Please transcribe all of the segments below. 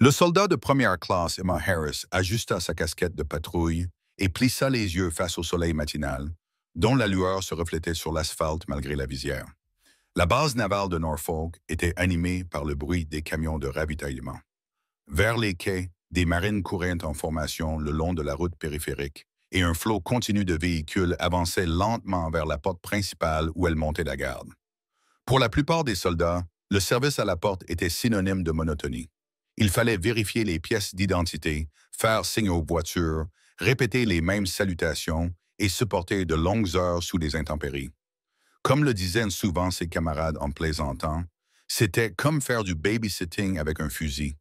Le soldat de première classe, Emma Harris, ajusta sa casquette de patrouille et plissa les yeux face au soleil matinal, dont la lueur se reflétait sur l'asphalte malgré la visière. La base navale de Norfolk était animée par le bruit des camions de ravitaillement. Vers les quais, des marines couraient en formation le long de la route périphérique et un flot continu de véhicules avançait lentement vers la porte principale où elle montait la garde. Pour la plupart des soldats, le service à la porte était synonyme de monotonie. Il fallait vérifier les pièces d'identité, faire signe aux voitures, répéter les mêmes salutations et supporter de longues heures sous des intempéries. Comme le disaient souvent ses camarades en plaisantant, c'était comme faire du babysitting avec un fusil.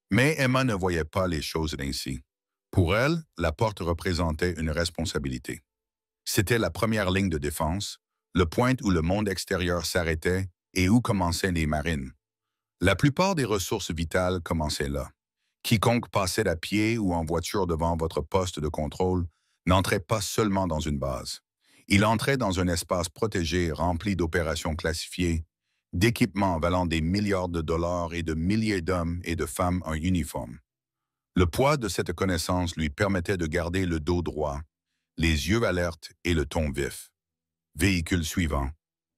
Mais Emma ne voyait pas les choses ainsi. Pour elle, la porte représentait une responsabilité. C'était la première ligne de défense, le point où le monde extérieur s'arrêtait et où commençaient les marines. La plupart des ressources vitales commençaient là. Quiconque passait à pied ou en voiture devant votre poste de contrôle n'entrait pas seulement dans une base. Il entrait dans un espace protégé rempli d'opérations classifiées, d'équipements valant des milliards de dollars et de milliers d'hommes et de femmes en uniforme. Le poids de cette connaissance lui permettait de garder le dos droit, les yeux alertes et le ton vif. « Véhicule suivant »,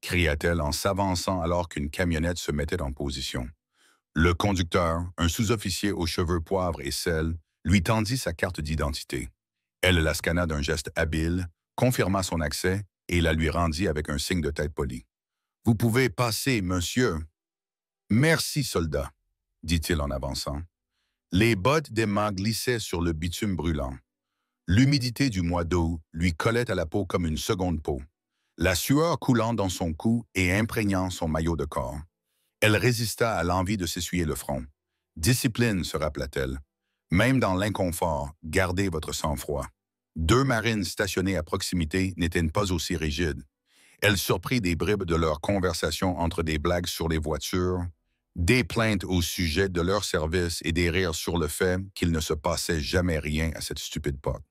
cria-t-elle en s'avançant alors qu'une camionnette se mettait en position. Le conducteur, un sous-officier aux cheveux poivre et sel, lui tendit sa carte d'identité. Elle la scanna d'un geste habile, confirma son accès et la lui rendit avec un signe de tête poli. « Vous pouvez passer, monsieur. »« Merci, soldat, » dit-il en avançant. Les bottes d'Emma glissaient sur le bitume brûlant. L'humidité du mois d'août lui collait à la peau comme une seconde peau, la sueur coulant dans son cou et imprégnant son maillot de corps. Elle résista à l'envie de s'essuyer le front. Discipline, se rappela-t-elle. Même dans l'inconfort, gardez votre sang-froid. 2 marines stationnées à proximité n'étaient pas aussi rigides. Elle surprit des bribes de leur conversation entre des blagues sur les voitures, des plaintes au sujet de leur service et des rires sur le fait qu'il ne se passait jamais rien à cette stupide porte.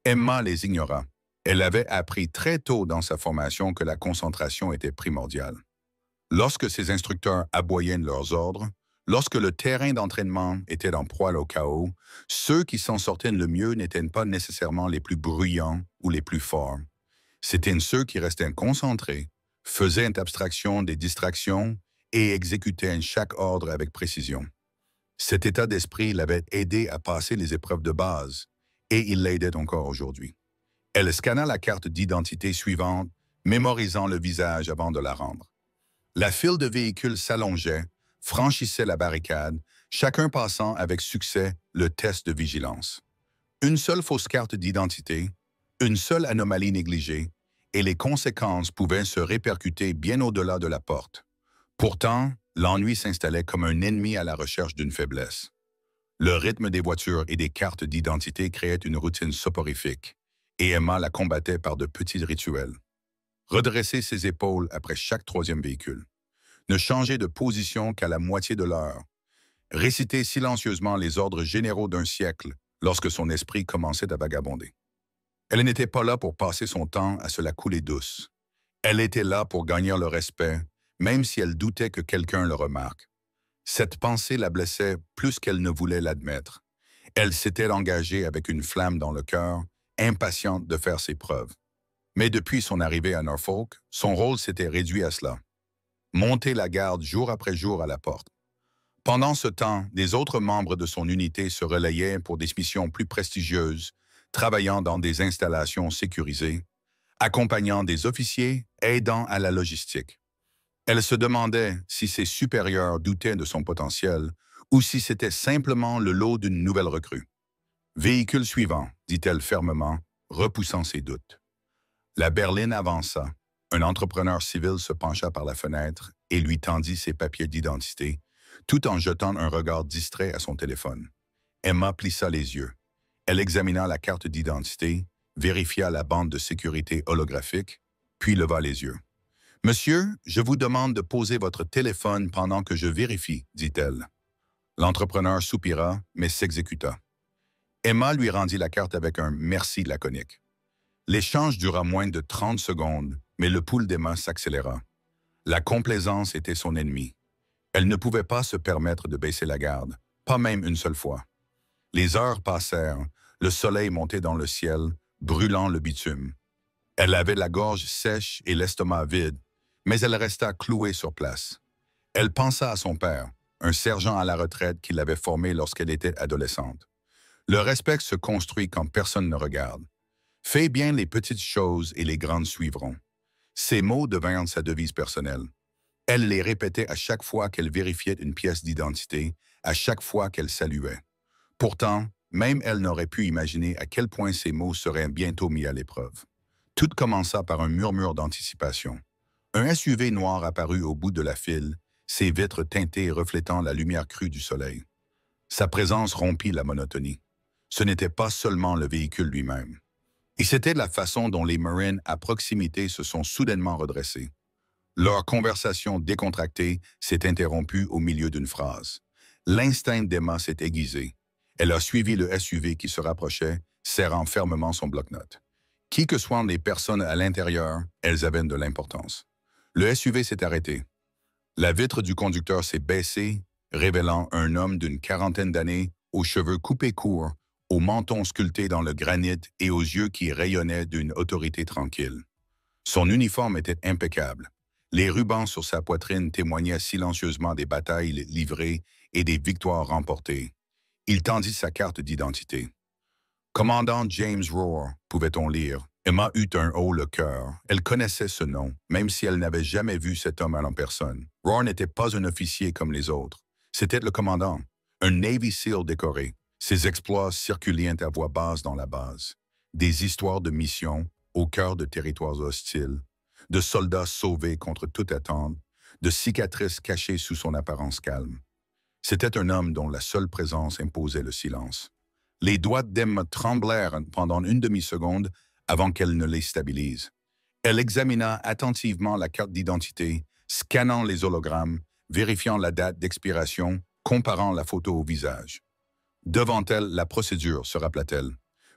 Emma les ignora. Elle avait appris très tôt dans sa formation que la concentration était primordiale. Lorsque ses instructeurs aboyaient leurs ordres, lorsque le terrain d'entraînement était en proie au chaos, ceux qui s'en sortaient le mieux n'étaient pas nécessairement les plus bruyants ou les plus forts. C'étaient ceux qui restaient concentrés, faisaient abstraction des distractions et exécutaient chaque ordre avec précision. Cet état d'esprit l'avait aidé à passer les épreuves de base, et il l'aidait encore aujourd'hui. Elle scanna la carte d'identité suivante, mémorisant le visage avant de la rendre. La file de véhicules s'allongeait, franchissait la barricade, chacun passant avec succès le test de vigilance. Une seule fausse carte d'identité, une seule anomalie négligée, et les conséquences pouvaient se répercuter bien au-delà de la porte. Pourtant, l'ennui s'installait comme un ennemi à la recherche d'une faiblesse. Le rythme des voitures et des cartes d'identité créait une routine soporifique, et Emma la combattait par de petits rituels. Redresser ses épaules après chaque 3e véhicule. Ne changer de position qu'à la moitié de l'heure. Réciter silencieusement les ordres généraux d'un siècle lorsque son esprit commençait à vagabonder. Elle n'était pas là pour passer son temps à se la couler douce. Elle était là pour gagner le respect, même si elle doutait que quelqu'un le remarque. Cette pensée la blessait plus qu'elle ne voulait l'admettre. Elle s'était engagée avec une flamme dans le cœur, impatiente de faire ses preuves. Mais depuis son arrivée à Norfolk, son rôle s'était réduit à cela. Monter la garde jour après jour à la porte. Pendant ce temps, les autres membres de son unité se relayaient pour des missions plus prestigieuses, travaillant dans des installations sécurisées, accompagnant des officiers, aidant à la logistique. Elle se demandait si ses supérieurs doutaient de son potentiel ou si c'était simplement le lot d'une nouvelle recrue. « Véhicule suivant », dit-elle fermement, repoussant ses doutes. La berline avança. Un entrepreneur civil se pencha par la fenêtre et lui tendit ses papiers d'identité, tout en jetant un regard distrait à son téléphone. Emma plissa les yeux. Elle examina la carte d'identité, vérifia la bande de sécurité holographique, puis leva les yeux. « Monsieur, je vous demande de poser votre téléphone pendant que je vérifie, » dit-elle. L'entrepreneur soupira, mais s'exécuta. Emma lui rendit la carte avec un « merci » laconique. L'échange dura moins de 30 secondes, mais le pouls d'Emma s'accéléra. La complaisance était son ennemi. Elle ne pouvait pas se permettre de baisser la garde, Pas même une seule fois. Les heures passèrent, le soleil montait dans le ciel, brûlant le bitume. Elle avait la gorge sèche et l'estomac vide, mais elle resta clouée sur place. Elle pensa à son père, un sergent à la retraite qui l'avait formée lorsqu'elle était adolescente. Le respect se construit quand personne ne regarde. Fais bien les petites choses et les grandes suivront. Ces mots devinrent sa devise personnelle. Elle les répétait à chaque fois qu'elle vérifiait une pièce d'identité, à chaque fois qu'elle saluait. Pourtant, même elle n'aurait pu imaginer à quel point ces mots seraient bientôt mis à l'épreuve. Tout commença par un murmure d'anticipation. Un SUV noir apparut au bout de la file, ses vitres teintées reflétant la lumière crue du soleil. Sa présence rompit la monotonie. Ce n'était pas seulement le véhicule lui-même. Et c'était la façon dont les Marines à proximité se sont soudainement redressés. Leur conversation décontractée s'est interrompue au milieu d'une phrase. L'instinct d'Emma s'est aiguisé. Elle a suivi le SUV qui se rapprochait, serrant fermement son bloc-notes. Qui que soient les personnes à l'intérieur, elles avaient de l'importance. Le SUV s'est arrêté. La vitre du conducteur s'est baissée, révélant un homme d'une quarantaine d'années, aux cheveux coupés courts, au menton sculpté dans le granit et aux yeux qui rayonnaient d'une autorité tranquille. Son uniforme était impeccable. Les rubans sur sa poitrine témoignaient silencieusement des batailles livrées et des victoires remportées. Il tendit sa carte d'identité. Commandant James Rohr, pouvait-on lire. Emma eut un haut le cœur. Elle connaissait ce nom, même si elle n'avait jamais vu cet homme en personne. Rohr n'était pas un officier comme les autres. C'était le commandant, un Navy SEAL décoré. Ses exploits circulaient à voix basse dans la base. Des histoires de missions au cœur de territoires hostiles, de soldats sauvés contre toute attente, de cicatrices cachées sous son apparence calme. C'était un homme dont la seule présence imposait le silence. Les doigts d'Emma tremblèrent pendant une demi-seconde avant qu'elle ne les stabilise. Elle examina attentivement la carte d'identité, scannant les hologrammes, vérifiant la date d'expiration, comparant la photo au visage. Devant elle, la procédure, se rappela-t-elle.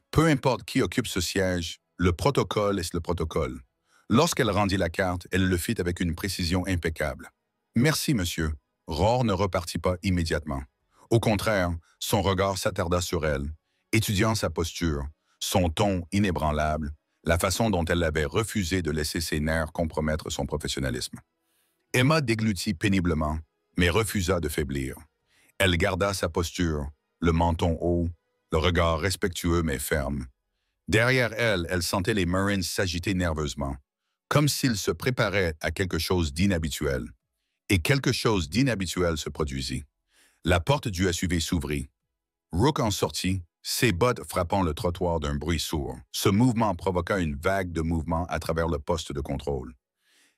Peu importe qui occupe ce siège, le protocole est le protocole. Lorsqu'elle rendit la carte, elle le fit avec une précision impeccable. « Merci, monsieur. » Rohr ne repartit pas immédiatement. Au contraire, son regard s'attarda sur elle, étudiant sa posture, son ton inébranlable, la façon dont elle avait refusé de laisser ses nerfs compromettre son professionnalisme. Emma déglutit péniblement, mais refusa de faiblir. Elle garda sa posture, le menton haut, le regard respectueux mais ferme. Derrière elle, elle sentait les Marines s'agiter nerveusement, comme s'ils se préparaient à quelque chose d'inhabituel. Et quelque chose d'inhabituel se produisit. La porte du SUV s'ouvrit. Rook en sortit, ses bottes frappant le trottoir d'un bruit sourd. Ce mouvement provoqua une vague de mouvement à travers le poste de contrôle.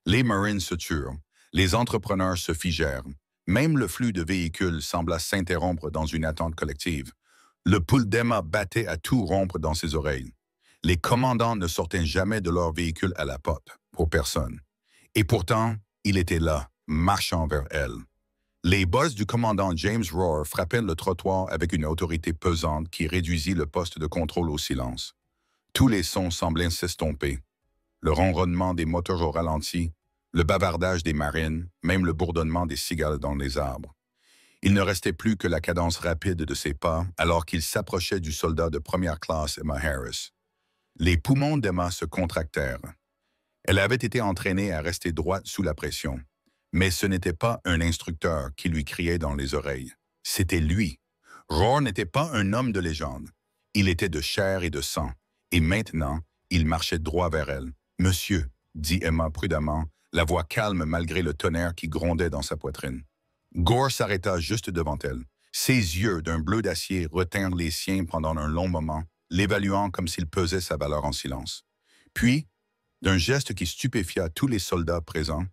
Les Marines se turent, les entrepreneurs se figèrent. Même le flux de véhicules sembla s'interrompre dans une attente collective. Le pouls d'Emma battait à tout rompre dans ses oreilles. Les commandants ne sortaient jamais de leur véhicule à la porte, pour personne. Et pourtant, il était là, marchant vers elle. Les bosses du commandant James Rohr frappaient le trottoir avec une autorité pesante qui réduisit le poste de contrôle au silence. Tous les sons semblaient s'estomper. Le ronronnement des moteurs au ralenti, le bavardage des marines, même le bourdonnement des cigales dans les arbres. Il ne restait plus que la cadence rapide de ses pas alors qu'il s'approchait du soldat de première classe Emma Harris. Les poumons d'Emma se contractèrent. Elle avait été entraînée à rester droite sous la pression. Mais ce n'était pas un instructeur qui lui criait dans les oreilles. C'était lui. Rohr n'était pas un homme de légende. Il était de chair et de sang. Et maintenant, il marchait droit vers elle. « Monsieur », dit Emma prudemment, la voix calme malgré le tonnerre qui grondait dans sa poitrine. Gore s'arrêta juste devant elle. Ses yeux d'un bleu d'acier retinrent les siens pendant un long moment, l'évaluant comme s'il pesait sa valeur en silence. Puis, d'un geste qui stupéfia tous les soldats présents,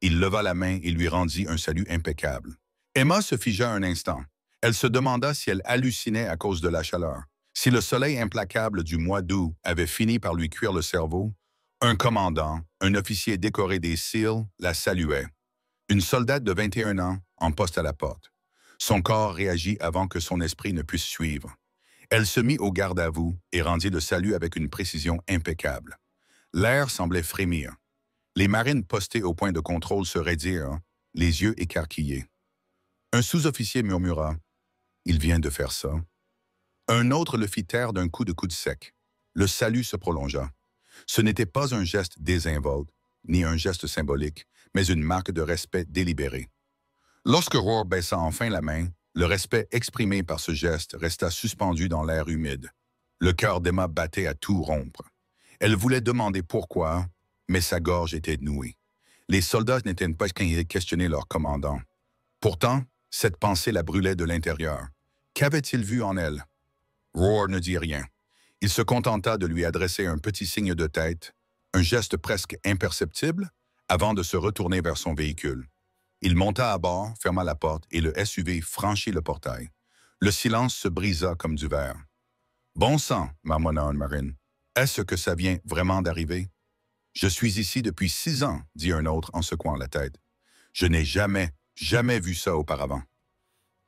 il leva la main et lui rendit un salut impeccable. Emma se figea un instant. Elle se demanda si elle hallucinait à cause de la chaleur. Si le soleil implacable du mois d'août avait fini par lui cuire le cerveau, un commandant, un officier décoré des SEAL, la saluait. Une soldate de 21 ans, en poste à la porte. Son corps réagit avant que son esprit ne puisse suivre. Elle se mit au garde à vous et rendit le salut avec une précision impeccable. L'air semblait frémir. Les marines postées au point de contrôle se raidirent, les yeux écarquillés. Un sous-officier murmura Il vient de faire ça. Un autre le fit taire d'un coup de coude sec. Le salut se prolongea. Ce n'était pas un geste désinvolte, ni un geste symbolique, mais une marque de respect délibéré. Lorsque Roar baissa enfin la main, le respect exprimé par ce geste resta suspendu dans l'air humide. Le cœur d'Emma battait à tout rompre. Elle voulait demander pourquoi, mais sa gorge était nouée. Les soldats n'étaient pas questionner leur commandant. Pourtant, cette pensée la brûlait de l'intérieur. Qu'avait-il vu en elle? Roar ne dit rien. Il se contenta de lui adresser un petit signe de tête, un geste presque imperceptible, avant de se retourner vers son véhicule. Il monta à bord, ferma la porte et le SUV franchit le portail. Le silence se brisa comme du verre. « Bon sang, marmonna un marine. Est-ce que ça vient vraiment d'arriver? »« Je suis ici depuis 6 ans, dit un autre en secouant la tête. Je n'ai jamais vu ça auparavant. »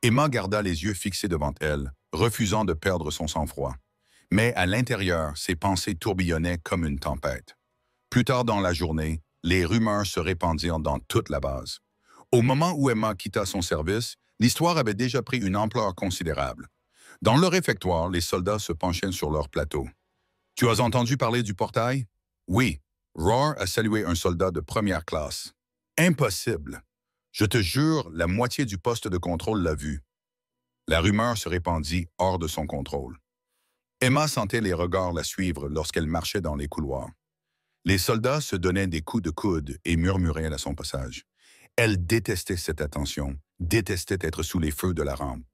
Emma garda les yeux fixés devant elle, refusant de perdre son sang-froid. Mais à l'intérieur, ses pensées tourbillonnaient comme une tempête. Plus tard dans la journée, les rumeurs se répandirent dans toute la base. Au moment où Emma quitta son service, l'histoire avait déjà pris une ampleur considérable. Dans le réfectoire, les soldats se penchaient sur leur plateau. « Tu as entendu parler du portail? »« Oui. Roar a salué un soldat de première classe. »« Impossible. Je te jure, la moitié du poste de contrôle l'a vu. » La rumeur se répandit hors de son contrôle. Emma sentait les regards la suivre lorsqu'elle marchait dans les couloirs. Les soldats se donnaient des coups de coude et murmuraient à son passage. Elle détestait cette attention, détestait être sous les feux de la rampe.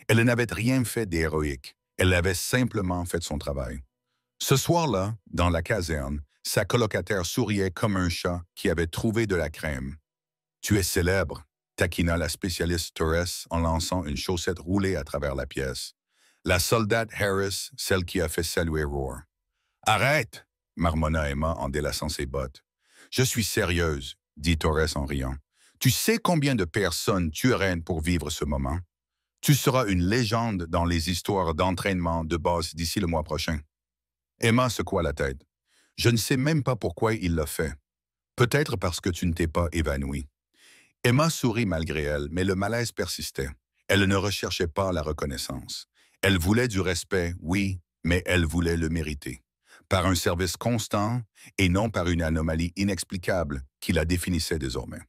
Elle n'avait rien fait d'héroïque, elle avait simplement fait son travail. Ce soir-là, dans la caserne, sa colocataire souriait comme un chat qui avait trouvé de la crème. « Tu es célèbre », taquina la spécialiste Torres en lançant une chaussette roulée à travers la pièce. La soldate Harris, celle qui a fait saluer Roar. « Arrête !» marmonna Emma en délaçant ses bottes. « Je suis sérieuse », dit Torres en riant. « Tu sais combien de personnes tueraient pour vivre ce moment? Tu seras une légende dans les histoires d'entraînement de base d'ici le mois prochain. » Emma secoua la tête. « Je ne sais même pas pourquoi il l'a fait. Peut-être parce que tu ne t'es pas évanouie. » Emma sourit malgré elle, mais le malaise persistait. Elle ne recherchait pas la reconnaissance. Elle voulait du respect, oui, mais elle voulait le mériter. Par un service constant et non par une anomalie inexplicable qui la définissait désormais.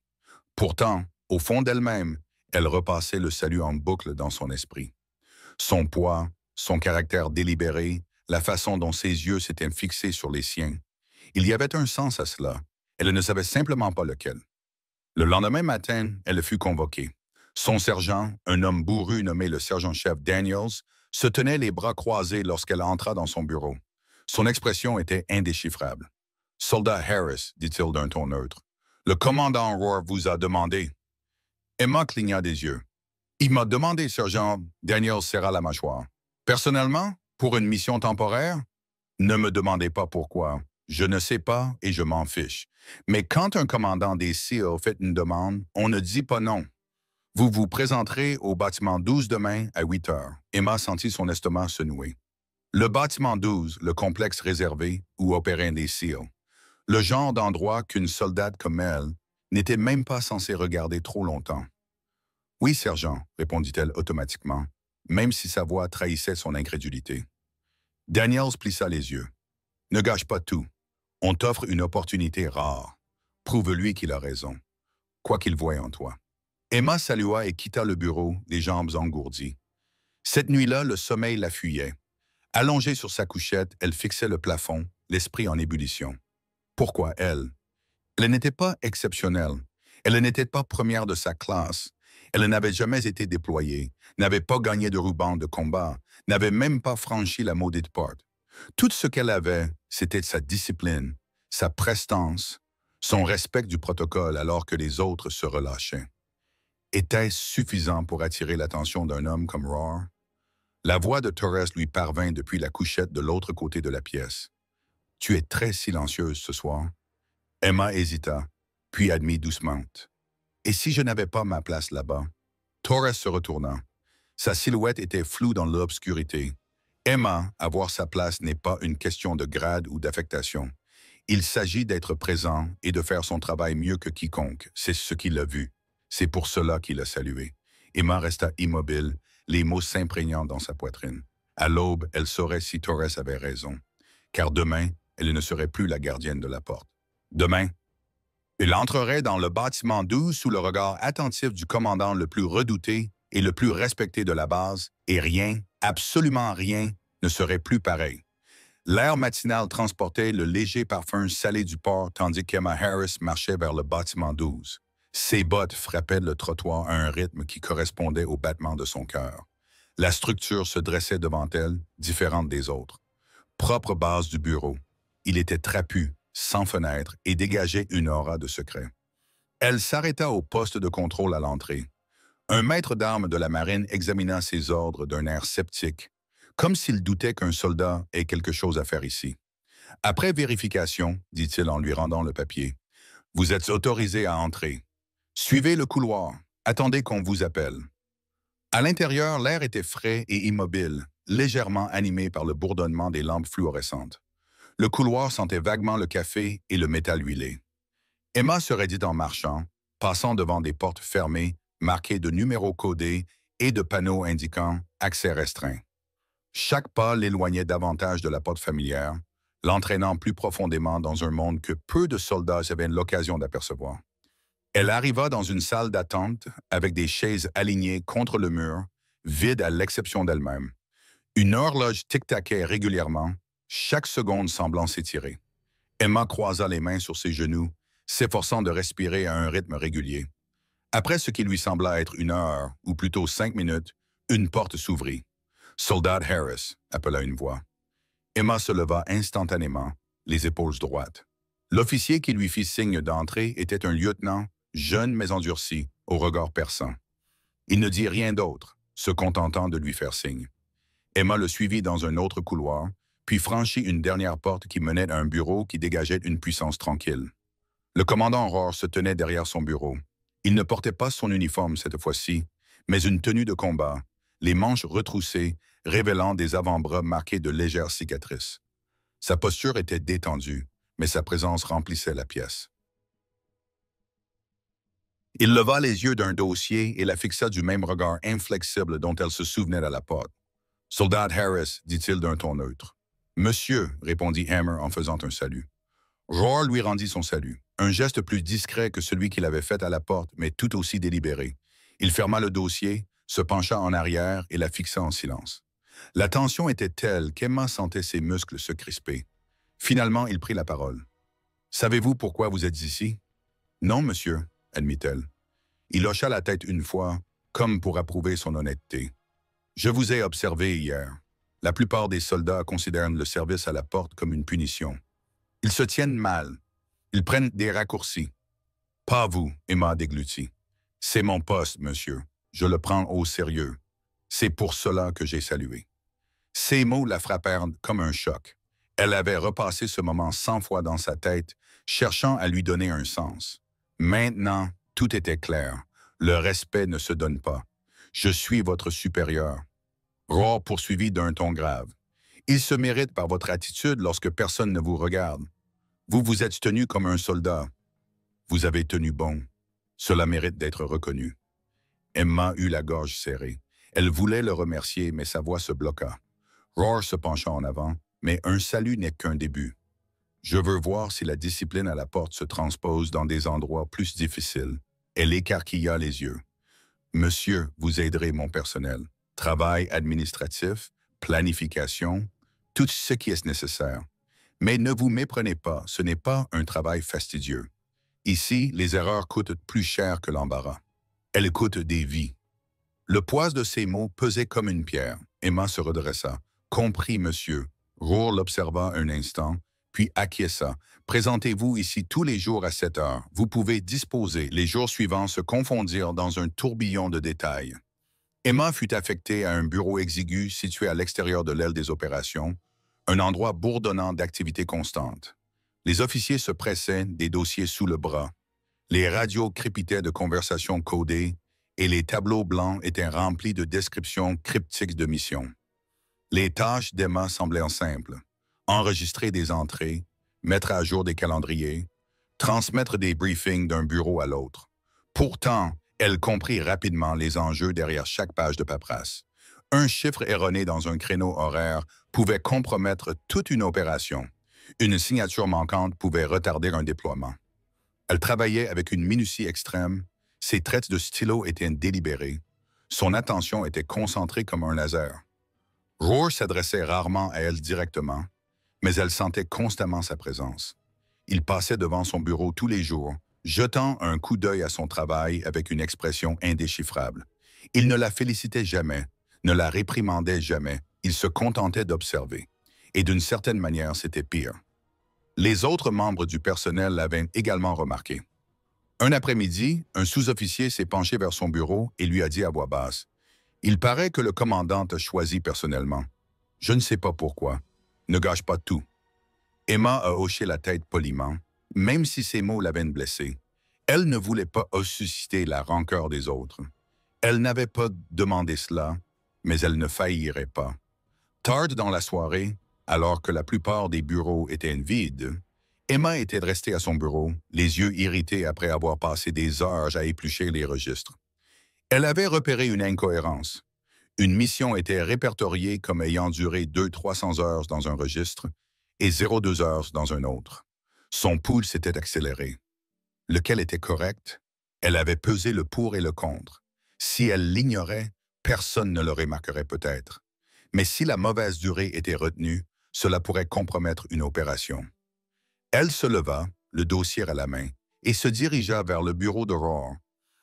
Pourtant, au fond d'elle-même, elle repassait le salut en boucle dans son esprit. Son poids, son caractère délibéré, la façon dont ses yeux s'étaient fixés sur les siens. Il y avait un sens à cela. Elle ne savait simplement pas lequel. Le lendemain matin, elle fut convoquée. Son sergent, un homme bourru nommé le sergent-chef Daniels, se tenait les bras croisés lorsqu'elle entra dans son bureau. Son expression était indéchiffrable. « Soldat Harris, dit-il d'un ton neutre, le commandant Roar vous a demandé. » Emma cligna des yeux. « Il m'a demandé, sergent. » Daniels serra la mâchoire. « Personnellement, pour une mission temporaire? Ne me demandez pas pourquoi. Je ne sais pas et je m'en fiche. Mais quand un commandant des SEAL fait une demande, on ne dit pas non. Vous vous présenterez au bâtiment 12 demain à 8 heures. » Emma sentit son estomac se nouer. Le bâtiment 12, le complexe réservé où opéraient des SEAL. Le genre d'endroit qu'une soldate comme elle n'était même pas censée regarder trop longtemps. « Oui, sergent, » répondit-elle automatiquement, même si sa voix trahissait son incrédulité. Daniels plissa les yeux. « Ne gâche pas tout. On t'offre une opportunité rare. Prouve-lui qu'il a raison, quoi qu'il voie en toi. » Emma salua et quitta le bureau, les jambes engourdies. Cette nuit-là, le sommeil la fuyait. Allongée sur sa couchette, elle fixait le plafond, l'esprit en ébullition. Pourquoi elle? Elle n'était pas exceptionnelle. Elle n'était pas première de sa classe. Elle n'avait jamais été déployée, n'avait pas gagné de ruban de combat, n'avait même pas franchi la maudite porte. Tout ce qu'elle avait, c'était sa discipline, sa prestance, son respect du protocole alors que les autres se relâchaient. Était-ce suffisant pour attirer l'attention d'un homme comme Roar? La voix de Torres lui parvint depuis la couchette de l'autre côté de la pièce. « Tu es très silencieuse ce soir. » Emma hésita, puis admit doucement. « Et si je n'avais pas ma place là-bas? » Torres se retourna. Sa silhouette était floue dans l'obscurité. Emma, avoir sa place n'est pas une question de grade ou d'affectation. Il s'agit d'être présent et de faire son travail mieux que quiconque. C'est ce qu'il a vu. C'est pour cela qu'il a salué. Emma resta immobile, les mots s'imprégnant dans sa poitrine. À l'aube, elle saurait si Torres avait raison, car demain, elle ne serait plus la gardienne de la porte. Demain, elle entrerait dans le bâtiment 12 sous le regard attentif du commandant le plus redouté et le plus respecté de la base, et rien, absolument rien, ne serait plus pareil. L'air matinal transportait le léger parfum salé du port tandis qu'Emma Harris marchait vers le bâtiment 12. Ses bottes frappaient le trottoir à un rythme qui correspondait au battement de son cœur. La structure se dressait devant elle, différente des autres. Propre base du bureau. Il était trapu, sans fenêtre, et dégageait une aura de secret. Elle s'arrêta au poste de contrôle à l'entrée. Un maître d'armes de la marine examina ses ordres d'un air sceptique, comme s'il doutait qu'un soldat ait quelque chose à faire ici. « Après vérification, dit-il en lui rendant le papier, vous êtes autorisé à entrer. Suivez le couloir. Attendez qu'on vous appelle. » À l'intérieur, l'air était frais et immobile, légèrement animé par le bourdonnement des lampes fluorescentes. Le couloir sentait vaguement le café et le métal huilé. Emma se raidit en marchant, passant devant des portes fermées, marquées de numéros codés et de panneaux indiquant « accès restreint ». Chaque pas l'éloignait davantage de la porte familière, l'entraînant plus profondément dans un monde que peu de soldats avaient l'occasion d'apercevoir. Elle arriva dans une salle d'attente avec des chaises alignées contre le mur, vide à l'exception d'elle-même. Une horloge tic-taquait régulièrement, chaque seconde semblant s'étirer. Emma croisa les mains sur ses genoux, s'efforçant de respirer à un rythme régulier. Après ce qui lui sembla être 1 heure, ou plutôt 5 minutes, une porte s'ouvrit. « Soldat Harris » appela une voix. Emma se leva instantanément, les épaules droites. L'officier qui lui fit signe d'entrer était un lieutenant, jeune mais endurci, au regard perçant. Il ne dit rien d'autre, se contentant de lui faire signe. Emma le suivit dans un autre couloir, puis franchit une dernière porte qui menait à un bureau qui dégageait une puissance tranquille. Le commandant Rohr se tenait derrière son bureau. Il ne portait pas son uniforme cette fois-ci, mais une tenue de combat, les manches retroussées, révélant des avant-bras marqués de légères cicatrices. Sa posture était détendue, mais sa présence remplissait la pièce. Il leva les yeux d'un dossier et la fixa du même regard inflexible dont elle se souvenait à la porte. « Soldat Harris » dit-il d'un ton neutre. « Monsieur » répondit Hammer en faisant un salut. Rohr lui rendit son salut, un geste plus discret que celui qu'il avait fait à la porte, mais tout aussi délibéré. Il ferma le dossier, se pencha en arrière et la fixa en silence. La tension était telle qu'Emma sentait ses muscles se crisper. Finalement, il prit la parole. « Savez-vous pourquoi vous êtes ici? »« Non, monsieur, » admit-elle. Il hocha la tête une fois, comme pour approuver son honnêteté. « Je vous ai observé hier. La plupart des soldats considèrent le service à la porte comme une punition. Ils se tiennent mal. Ils prennent des raccourcis. Pas vous, Emma déglutit. C'est mon poste, monsieur. Je le prends au sérieux. C'est pour cela que j'ai salué. » Ces mots la frappèrent comme un choc. Elle avait repassé ce moment 100 fois dans sa tête, cherchant à lui donner un sens. Maintenant, tout était clair. Le respect ne se donne pas. Je suis votre supérieur. Rohr poursuivit d'un ton grave. Il se mérite par votre attitude lorsque personne ne vous regarde. Vous vous êtes tenu comme un soldat. Vous avez tenu bon. Cela mérite d'être reconnu. Emma eut la gorge serrée. Elle voulait le remercier, mais sa voix se bloqua. Rohr se pencha en avant, mais un salut n'est qu'un début. Je veux voir si la discipline à la porte se transpose dans des endroits plus difficiles. Elle écarquilla les yeux. Monsieur, vous aiderez mon personnel. Travail administratif, planification, tout ce qui est nécessaire. Mais ne vous méprenez pas, ce n'est pas un travail fastidieux. Ici, les erreurs coûtent plus cher que l'embarras. Elles coûtent des vies. Le poids de ces mots pesait comme une pierre. Emma se redressa. « Compris, monsieur. » Rohr l'observa un instant, puis acquiesça. « Présentez-vous ici tous les jours à 7 heures. Vous pouvez disposer. Les jours suivants se confondirent dans un tourbillon de détails. » Emma fut affectée à un bureau exigu situé à l'extérieur de l'aile des opérations, un endroit bourdonnant d'activité constante. Les officiers se pressaient, des dossiers sous le bras. Les radios crépitaient de conversations codées et les tableaux blancs étaient remplis de descriptions cryptiques de missions. Les tâches d'Emma semblaient simples. Enregistrer des entrées, mettre à jour des calendriers, transmettre des briefings d'un bureau à l'autre. Pourtant, elle comprit rapidement les enjeux derrière chaque page de paperasse. Un chiffre erroné dans un créneau horaire pouvait compromettre toute une opération. Une signature manquante pouvait retarder un déploiement. Elle travaillait avec une minutie extrême, ses traits de stylo étaient délibérés, son attention était concentrée comme un laser. Rohr s'adressait rarement à elle directement, mais elle sentait constamment sa présence. Il passait devant son bureau tous les jours, jetant un coup d'œil à son travail avec une expression indéchiffrable. Il ne la félicitait jamais, ne la réprimandait jamais, il se contentait d'observer. Et d'une certaine manière, c'était pire. Les autres membres du personnel l'avaient également remarqué. Un après-midi, un sous-officier s'est penché vers son bureau et lui a dit à voix basse, « Il paraît que le commandant t'a choisi personnellement. Je ne sais pas pourquoi. Ne gâche pas tout. » Emma a hoché la tête poliment, même si ces mots l'avaient blessée. Elle ne voulait pas susciter la rancœur des autres. Elle n'avait pas demandé cela, mais elle ne faillirait pas. Tard dans la soirée, alors que la plupart des bureaux étaient vides, Emma était restée à son bureau, les yeux irrités après avoir passé des heures à éplucher les registres. Elle avait repéré une incohérence. Une mission était répertoriée comme ayant duré 200-300 heures dans un registre et 0,2 heures dans un autre. Son pouls s'était accéléré. Lequel était correct? Elle avait pesé le pour et le contre. Si elle l'ignorait, personne ne le remarquerait peut-être. Mais si la mauvaise durée était retenue, cela pourrait compromettre une opération. Elle se leva, le dossier à la main, et se dirigea vers le bureau de Rohr.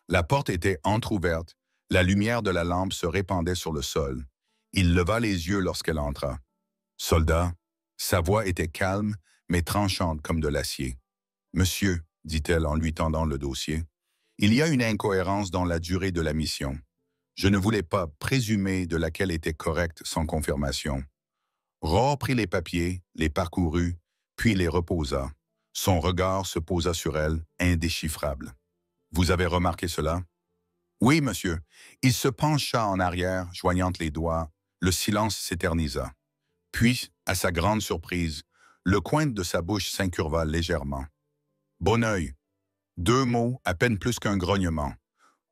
La porte était entr'ouverte, la lumière de la lampe se répandait sur le sol. Il leva les yeux lorsqu'elle entra. « Soldat », sa voix était calme, mais tranchante comme de l'acier. « Monsieur », dit-elle en lui tendant le dossier, « il y a une incohérence dans la durée de la mission. Je ne voulais pas présumer de laquelle était correcte sans confirmation. » Rohr prit les papiers, les parcourut, puis les reposa. Son regard se posa sur elle, indéchiffrable. « Vous avez remarqué cela? »« Oui, monsieur. » Il se pencha en arrière, joignant les doigts. Le silence s'éternisa. Puis, à sa grande surprise, le coin de sa bouche s'incurva légèrement. « Bon œil. » 2 mots, à peine plus qu'un grognement.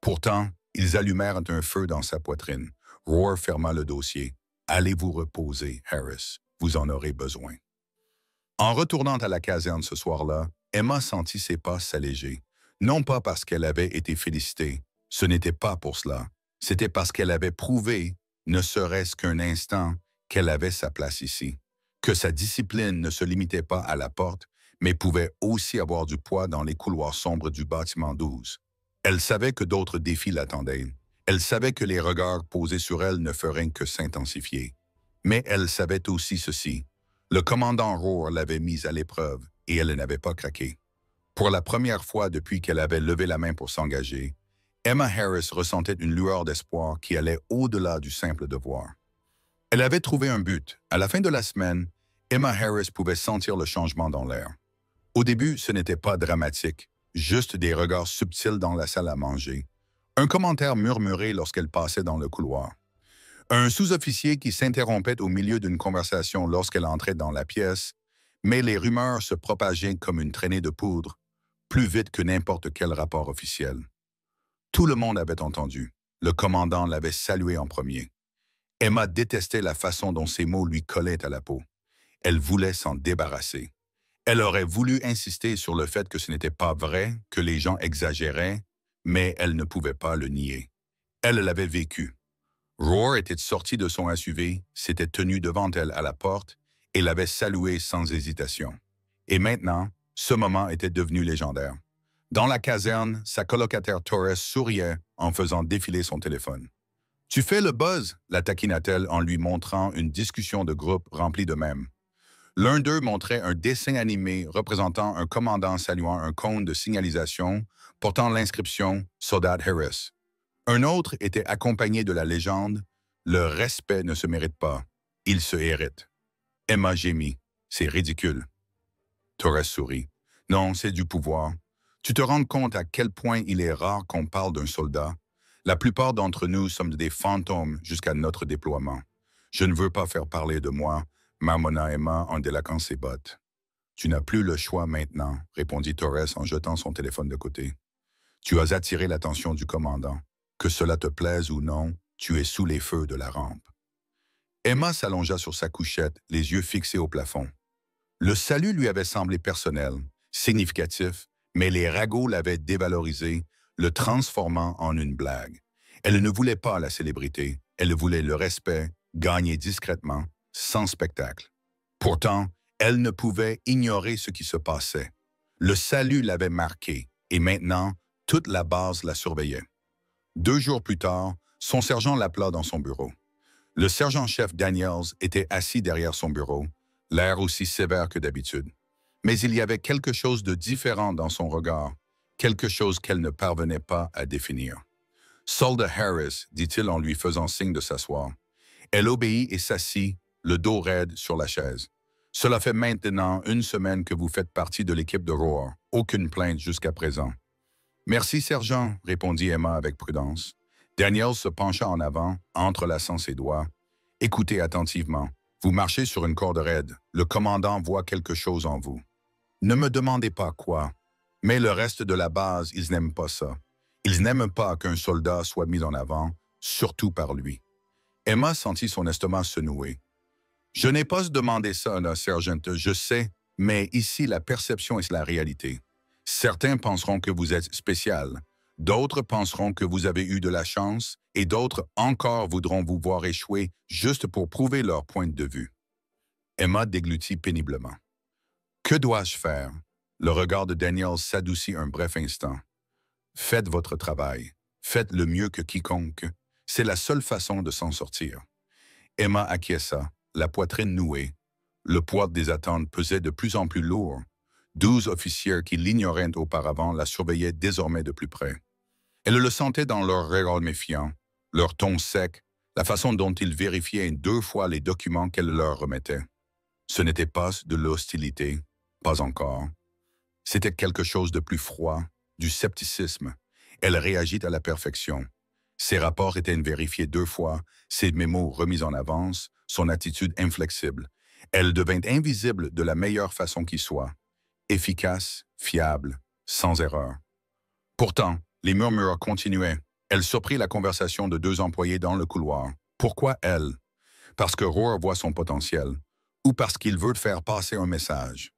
Pourtant, ils allumèrent un feu dans sa poitrine. Rohr ferma le dossier. « Allez vous reposer, Harris. Vous en aurez besoin. » En retournant à la caserne ce soir-là, Emma sentit ses pas s'alléger. Non pas parce qu'elle avait été félicitée, ce n'était pas pour cela. C'était parce qu'elle avait prouvé, ne serait-ce qu'un instant, qu'elle avait sa place ici. Que sa discipline ne se limitait pas à la porte, mais pouvait aussi avoir du poids dans les couloirs sombres du bâtiment 12. Elle savait que d'autres défis l'attendaient. Elle savait que les regards posés sur elle ne feraient que s'intensifier. Mais elle savait aussi ceci. Le commandant Rohr l'avait mise à l'épreuve et elle n'avait pas craqué. Pour la première fois depuis qu'elle avait levé la main pour s'engager, Emma Harris ressentait une lueur d'espoir qui allait au-delà du simple devoir. Elle avait trouvé un but. À la fin de la semaine, Emma Harris pouvait sentir le changement dans l'air. Au début, ce n'était pas dramatique, juste des regards subtils dans la salle à manger. Un commentaire murmuré lorsqu'elle passait dans le couloir. Un sous-officier qui s'interrompait au milieu d'une conversation lorsqu'elle entrait dans la pièce, mais les rumeurs se propageaient comme une traînée de poudre, plus vite que n'importe quel rapport officiel. Tout le monde avait entendu. Le commandant l'avait salué en premier. Emma détestait la façon dont ces mots lui collaient à la peau. Elle voulait s'en débarrasser. Elle aurait voulu insister sur le fait que ce n'était pas vrai, que les gens exagéraient, mais elle ne pouvait pas le nier. Elle l'avait vécu. Rohr était sorti de son SUV, s'était tenu devant elle à la porte et l'avait saluée sans hésitation. Et maintenant, ce moment était devenu légendaire. Dans la caserne, sa colocataire Torres souriait en faisant défiler son téléphone. « Tu fais le buzz » la taquina-t-elle en lui montrant une discussion de groupe remplie de mèmes. L'un d'eux montrait un dessin animé représentant un commandant saluant un cône de signalisation portant l'inscription « Soldat Harris ». Un autre était accompagné de la légende « Le respect ne se mérite pas, il se hérite ». Emma gémit. « C'est ridicule. » Torres sourit. « Non, c'est du pouvoir. Tu te rends compte à quel point il est rare qu'on parle d'un soldat? La plupart d'entre nous sommes des fantômes jusqu'à notre déploiement. Je ne veux pas faire parler de moi, » marmonna Emma en délaquant ses bottes. « Tu n'as plus le choix maintenant, » répondit Torres en jetant son téléphone de côté. « Tu as attiré l'attention du commandant. Que cela te plaise ou non, tu es sous les feux de la rampe. Emma s'allongea sur sa couchette, les yeux fixés au plafond. Le salut lui avait semblé personnel, significatif, mais les ragots l'avaient dévalorisé, le transformant en une blague. Elle ne voulait pas la célébrité, elle voulait le respect, gagné discrètement, sans spectacle. Pourtant, elle ne pouvait ignorer ce qui se passait. Le salut l'avait marqué, et maintenant, toute la base la surveillait. 2 jours plus tard, son sergent l'appela dans son bureau. Le sergent-chef Daniels était assis derrière son bureau, l'air aussi sévère que d'habitude. Mais il y avait quelque chose de différent dans son regard, quelque chose qu'elle ne parvenait pas à définir. « Soldat Harris », dit-il en lui faisant signe de s'asseoir. Elle obéit et s'assit, le dos raide sur la chaise. « Cela fait maintenant 1 semaine que vous faites partie de l'équipe de Roar. Aucune plainte jusqu'à présent. »« Merci, sergent », répondit Emma avec prudence. Daniels se pencha en avant, entrelaçant ses doigts. « Écoutez attentivement. Vous marchez sur une corde raide. Le commandant voit quelque chose en vous. Ne me demandez pas quoi, mais le reste de la base, ils n'aiment pas ça. Ils n'aiment pas qu'un soldat soit mis en avant, surtout par lui. » Emma sentit son estomac se nouer. « Je n'ai pas demandé ça, là, sergent, je sais, mais ici, la perception est la réalité. Certains penseront que vous êtes spécial, d'autres penseront que vous avez eu de la chance, et d'autres encore voudront vous voir échouer juste pour prouver leur point de vue. » Emma déglutit péniblement. « Que dois-je faire? » Le regard de Daniel s'adoucit un bref instant. « Faites votre travail. Faites le mieux que quiconque. C'est la seule façon de s'en sortir. » Emma acquiesça, la poitrine nouée. Le poids des attentes pesait de plus en plus lourd. 12 officiers qui l'ignoraient auparavant la surveillaient désormais de plus près. Elle le sentait dans leur regard méfiant, leur ton sec, la façon dont ils vérifiaient 2 fois les documents qu'elle leur remettait. Ce n'était pas de l'hostilité, pas encore. C'était quelque chose de plus froid, du scepticisme. Elle réagit à la perfection. Ses rapports étaient vérifiés 2 fois, ses mémos remis en avance, son attitude inflexible. Elle devint invisible de la meilleure façon qui soit, efficace, fiable, sans erreur. Pourtant, les murmures continuaient. Elle surprit la conversation de 2 employés dans le couloir. Pourquoi elle? Parce que Roar voit son potentiel, ou parce qu'il veut faire passer un message.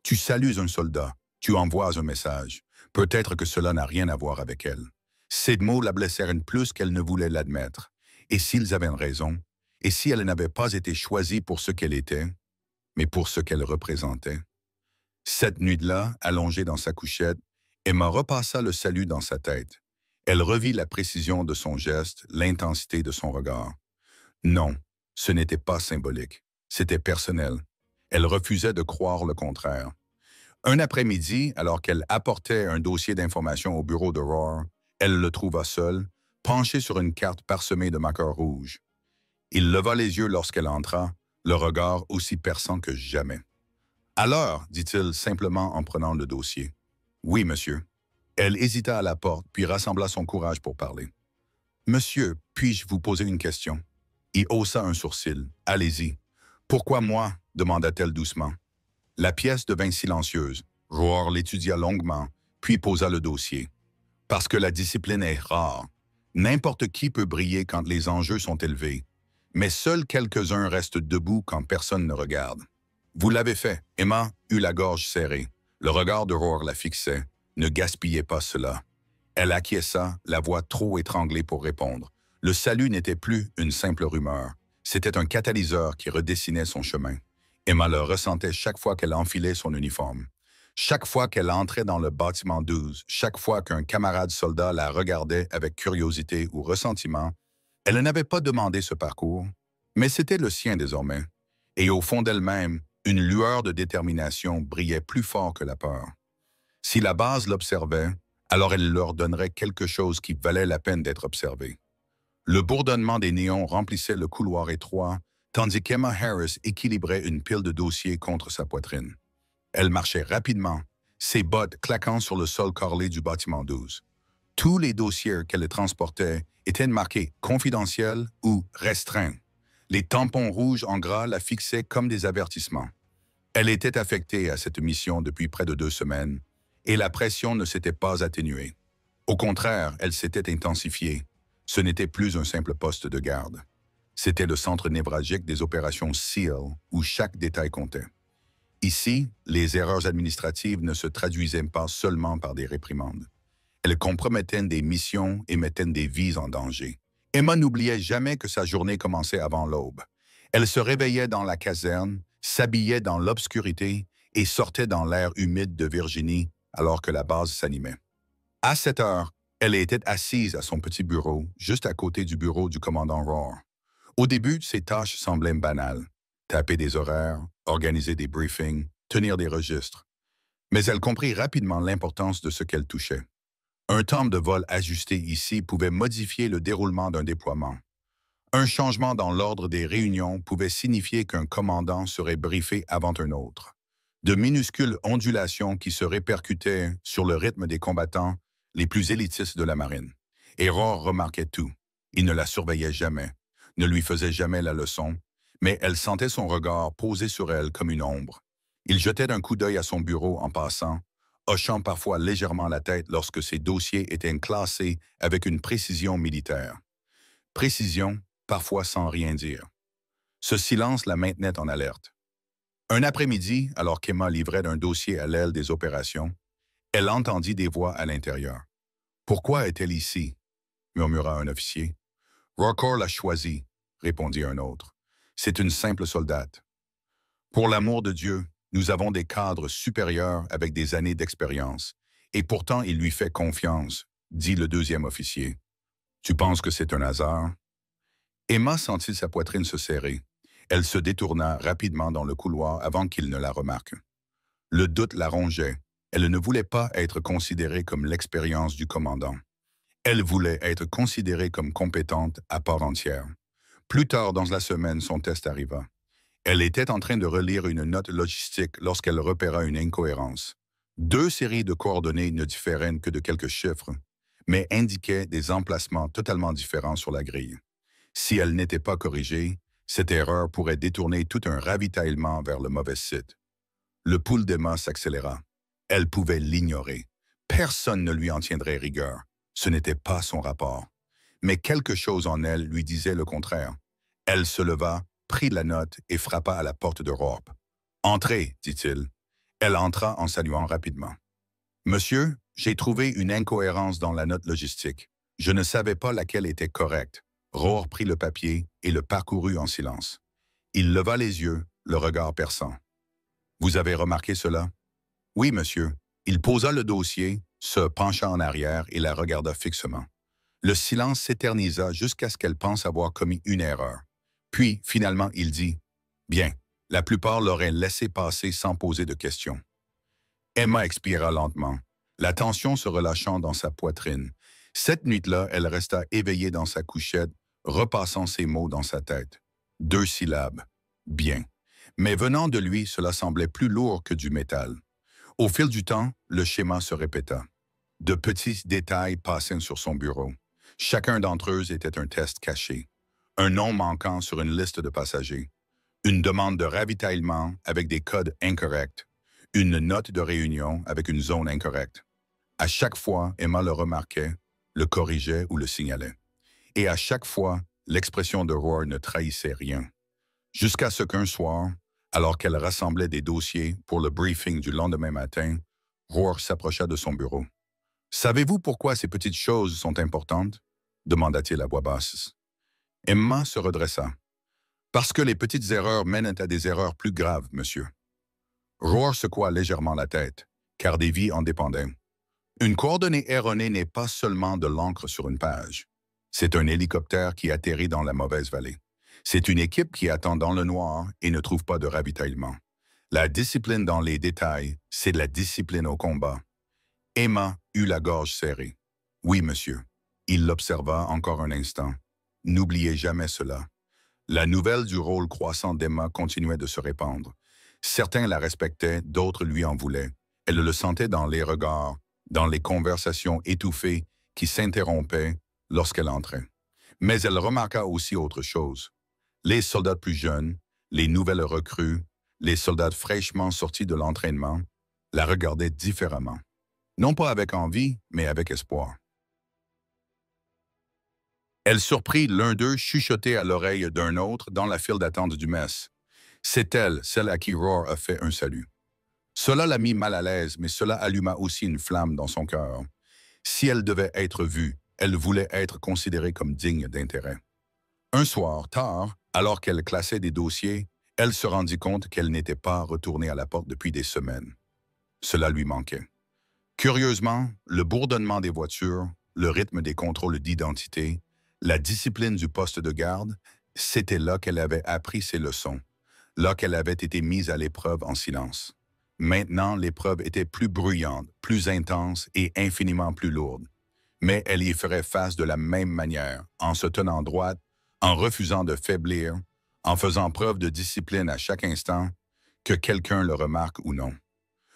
Tu salues un soldat, tu envoies un message. Peut-être que cela n'a rien à voir avec elle. Ces mots la blessèrent plus qu'elle ne voulait l'admettre. Et s'ils avaient raison, et si elle n'avait pas été choisie pour ce qu'elle était, mais pour ce qu'elle représentait. Cette nuit-là, allongée dans sa couchette, Emma repassa le salut dans sa tête. Elle revit la précision de son geste, l'intensité de son regard. Non, ce n'était pas symbolique, c'était personnel. Elle refusait de croire le contraire. Un après-midi, alors qu'elle apportait un dossier d'information au bureau de Roar, elle le trouva seul, penché sur une carte parsemée de marqueurs rouges. Il leva les yeux lorsqu'elle entra, le regard aussi perçant que jamais. « Alors, dit-il simplement en prenant le dossier. « Oui, monsieur. » Elle hésita à la porte, puis rassembla son courage pour parler. « Monsieur, puis-je vous poser une question? » Il haussa un sourcil. « Allez-y. »« Pourquoi moi? » demanda-t-elle doucement. La pièce devint silencieuse. Roar l'étudia longuement, puis posa le dossier. « Parce que la discipline est rare. N'importe qui peut briller quand les enjeux sont élevés, mais seuls quelques-uns restent debout quand personne ne regarde. Vous l'avez fait. » Emma eut la gorge serrée. Le regard de Roar la fixait. Ne gaspillez pas cela. Elle acquiesça, la voix trop étranglée pour répondre. Le salut n'était plus une simple rumeur. C'était un catalyseur qui redessinait son chemin. Emma le ressentait chaque fois qu'elle enfilait son uniforme. Chaque fois qu'elle entrait dans le bâtiment 12, chaque fois qu'un camarade soldat la regardait avec curiosité ou ressentiment, elle n'avait pas demandé ce parcours, mais c'était le sien désormais. Et au fond d'elle-même, une lueur de détermination brillait plus fort que la peur. Si la base l'observait, alors elle leur donnerait quelque chose qui valait la peine d'être observé. Le bourdonnement des néons remplissait le couloir étroit, tandis qu'Emma Harris équilibrait une pile de dossiers contre sa poitrine. Elle marchait rapidement, ses bottes claquant sur le sol carrelé du bâtiment 12. Tous les dossiers qu'elle transportait étaient marqués « confidentiels » ou « restreints ». Les tampons rouges en gras la fixaient comme des avertissements. Elle était affectée à cette mission depuis près de 2 semaines, et la pression ne s'était pas atténuée. Au contraire, elle s'était intensifiée. Ce n'était plus un simple poste de garde. C'était le centre névralgique des opérations SEAL, où chaque détail comptait. Ici, les erreurs administratives ne se traduisaient pas seulement par des réprimandes. Elles compromettaient des missions et mettaient des vies en danger. Emma n'oubliait jamais que sa journée commençait avant l'aube. Elle se réveillait dans la caserne, s'habillait dans l'obscurité et sortait dans l'air humide de Virginie alors que la base s'animait. À 7 heures, elle était assise à son petit bureau, juste à côté du bureau du commandant Rohr. Au début, ses tâches semblaient banales. Taper des horaires, organiser des briefings, tenir des registres. Mais elle comprit rapidement l'importance de ce qu'elle touchait. Un temps de vol ajusté ici pouvait modifier le déroulement d'un déploiement. Un changement dans l'ordre des réunions pouvait signifier qu'un commandant serait briefé avant un autre. De minuscules ondulations qui se répercutaient sur le rythme des combattants les plus élitistes de la marine. Et Rohr remarquait tout. Il ne la surveillait jamais, ne lui faisait jamais la leçon, mais elle sentait son regard posé sur elle comme une ombre. Il jetait un coup d'œil à son bureau en passant, hochant parfois légèrement la tête lorsque ses dossiers étaient classés avec une précision militaire. Précision, parfois sans rien dire. Ce silence la maintenait en alerte. Un après-midi, alors qu'Emma livrait un dossier à l'aile des opérations, elle entendit des voix à l'intérieur. « Pourquoi est-elle ici ?» murmura un officier. « Rohr l'a choisie » répondit un autre. « C'est une simple soldate. »« Pour l'amour de Dieu, nous avons des cadres supérieurs avec des années d'expérience, et pourtant il lui fait confiance, » dit le deuxième officier. « Tu penses que c'est un hasard ?» Emma sentit sa poitrine se serrer. Elle se détourna rapidement dans le couloir avant qu'il ne la remarque. Le doute la rongeait. Elle ne voulait pas être considérée comme l'expérience du commandant. Elle voulait être considérée comme compétente à part entière. Plus tard dans la semaine, son test arriva. Elle était en train de relire une note logistique lorsqu'elle repéra une incohérence. 2 séries de coordonnées ne différaient que de quelques chiffres, mais indiquaient des emplacements totalement différents sur la grille. Si elle n'était pas corrigée, cette erreur pourrait détourner tout un ravitaillement vers le mauvais site. Le pouls d'Emma s'accéléra. Elle pouvait l'ignorer. Personne ne lui en tiendrait rigueur. Ce n'était pas son rapport. Mais quelque chose en elle lui disait le contraire. Elle se leva, prit la note et frappa à la porte de Rohr. « Entrez, dit-il. » Elle entra en saluant rapidement. « Monsieur, j'ai trouvé une incohérence dans la note logistique. Je ne savais pas laquelle était correcte. » Rohr prit le papier et le parcourut en silence. Il leva les yeux, le regard perçant. « Vous avez remarqué cela? »« Oui, monsieur. » Il posa le dossier, se pencha en arrière et la regarda fixement. Le silence s'éternisa jusqu'à ce qu'elle pense avoir commis une erreur. Puis, finalement, il dit « Bien, la plupart l'auraient laissé passer sans poser de questions. » Emma expira lentement, la tension se relâchant dans sa poitrine. Cette nuit-là, elle resta éveillée dans sa couchette, repassant ces mots dans sa tête. 2 syllabes. Bien. Mais venant de lui, cela semblait plus lourd que du métal. Au fil du temps, le schéma se répéta. De petits détails passaient sur son bureau. Chacun d'entre eux était un test caché. Un nom manquant sur une liste de passagers. Une demande de ravitaillement avec des codes incorrects. Une note de réunion avec une zone incorrecte. À chaque fois, Emma le remarquait, le corrigeait ou le signalait. Et à chaque fois, l'expression de Rohr ne trahissait rien. Jusqu'à ce qu'un soir, alors qu'elle rassemblait des dossiers pour le briefing du lendemain matin, Rohr s'approcha de son bureau. « Savez-vous pourquoi ces petites choses sont importantes ?» demanda-t-il à voix basse. Emma se redressa. « Parce que les petites erreurs mènent à des erreurs plus graves, monsieur. » Rohr secoua légèrement la tête, car des vies en dépendaient. Une coordonnée erronée n'est pas seulement de l'encre sur une page. C'est un hélicoptère qui atterrit dans la mauvaise vallée. C'est une équipe qui attend dans le noir et ne trouve pas de ravitaillement. La discipline dans les détails, c'est de la discipline au combat. Emma eut la gorge serrée. « Oui, monsieur. » Il l'observa encore un instant. « N'oubliez jamais cela. » La nouvelle du rôle croissant d'Emma continuait de se répandre. Certains la respectaient, d'autres lui en voulaient. Elle le sentait dans les regards, dans les conversations étouffées qui s'interrompaient lorsqu'elle entrait. Mais elle remarqua aussi autre chose. Les soldats plus jeunes, les nouvelles recrues, les soldats fraîchement sortis de l'entraînement, la regardaient différemment. Non pas avec envie, mais avec espoir. Elle surprit l'un d'eux chuchoter à l'oreille d'un autre dans la file d'attente du mess. C'est elle, celle à qui Roar a fait un salut. Cela l'a mis mal à l'aise, mais cela alluma aussi une flamme dans son cœur. Si elle devait être vue, elle voulait être considérée comme digne d'intérêt. Un soir, tard, alors qu'elle classait des dossiers, elle se rendit compte qu'elle n'était pas retournée à la porte depuis des semaines. Cela lui manquait. Curieusement, le bourdonnement des voitures, le rythme des contrôles d'identité, la discipline du poste de garde, c'était là qu'elle avait appris ses leçons, là qu'elle avait été mise à l'épreuve en silence. Maintenant, l'épreuve était plus bruyante, plus intense et infiniment plus lourde. Mais elle y ferait face de la même manière, en se tenant droite, en refusant de faiblir, en faisant preuve de discipline à chaque instant, que quelqu'un le remarque ou non.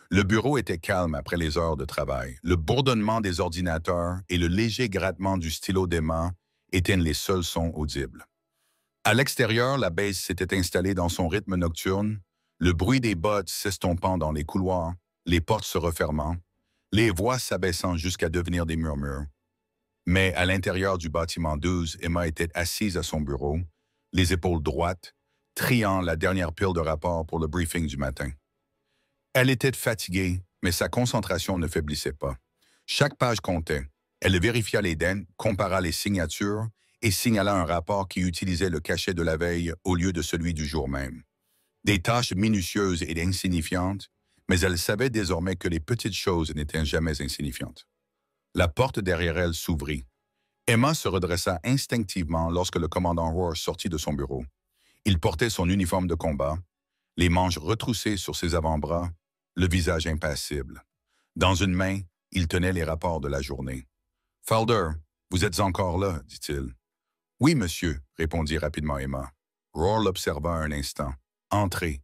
Le bureau était calme après les heures de travail. Le bourdonnement des ordinateurs et le léger grattement du stylo d'Emma étaient les seuls sons audibles. À l'extérieur, la base s'était installée dans son rythme nocturne, le bruit des bottes s'estompant dans les couloirs, les portes se refermant, les voix s'abaissant jusqu'à devenir des murmures. Mais à l'intérieur du bâtiment 12, Emma était assise à son bureau, les épaules droites, triant la dernière pile de rapports pour le briefing du matin. Elle était fatiguée, mais sa concentration ne faiblissait pas. Chaque page comptait. Elle vérifia les dents, compara les signatures et signala un rapport qui utilisait le cachet de la veille au lieu de celui du jour même. Des tâches minutieuses et insignifiantes, mais elle savait désormais que les petites choses n'étaient jamais insignifiantes. La porte derrière elle s'ouvrit. Emma se redressa instinctivement lorsque le commandant Roar sortit de son bureau. Il portait son uniforme de combat, les manches retroussées sur ses avant-bras, le visage impassible. Dans une main, il tenait les rapports de la journée. « Falder, vous êtes encore là, dit-il. »« Oui, monsieur, » répondit rapidement Emma. Roar l'observa un instant. « Entrez. »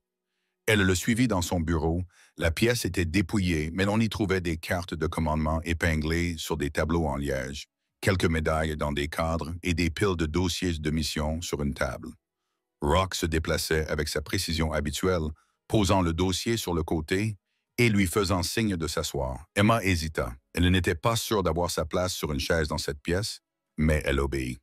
Elle le suivit dans son bureau. La pièce était dépouillée, mais l'on y trouvait des cartes de commandement épinglées sur des tableaux en liège, quelques médailles dans des cadres et des piles de dossiers de mission sur une table. Rock se déplaçait avec sa précision habituelle, posant le dossier sur le côté et lui faisant signe de s'asseoir. Emma hésita. Elle n'était pas sûre d'avoir sa place sur une chaise dans cette pièce, mais elle obéit.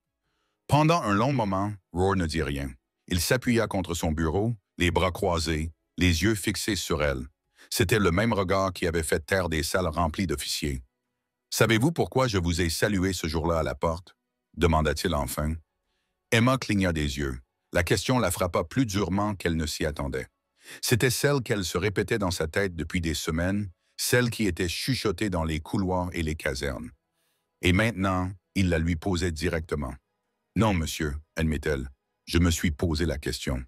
Pendant un long moment, Roar ne dit rien. Il s'appuya contre son bureau, les bras croisés, les yeux fixés sur elle. C'était le même regard qui avait fait taire des salles remplies d'officiers. « Savez-vous pourquoi je vous ai salué ce jour-là à la porte ?» demanda-t-il enfin. Emma cligna des yeux. La question la frappa plus durement qu'elle ne s'y attendait. C'était celle qu'elle se répétait dans sa tête depuis des semaines, celle qui était chuchotée dans les couloirs et les casernes. Et maintenant, il la lui posait directement. « Non, monsieur, » admit-elle, « je me suis posé la question. »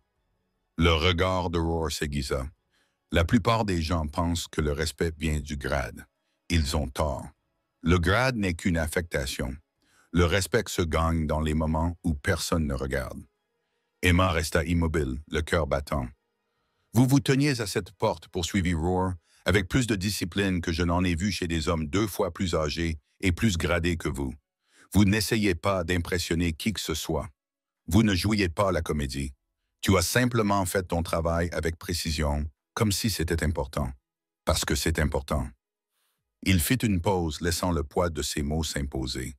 Le regard de Roar s'aiguisa. La plupart des gens pensent que le respect vient du grade. Ils ont tort. Le grade n'est qu'une affectation. Le respect se gagne dans les moments où personne ne regarde. Emma resta immobile, le cœur battant. Vous vous teniez à cette porte, poursuivit Roar, avec plus de discipline que je n'en ai vu chez des hommes 2 fois plus âgés et plus gradés que vous. Vous n'essayez pas d'impressionner qui que ce soit. Vous ne jouiez pas la comédie. Tu as simplement fait ton travail avec précision, comme si c'était important. Parce que c'est important. Il fit une pause, laissant le poids de ses mots s'imposer.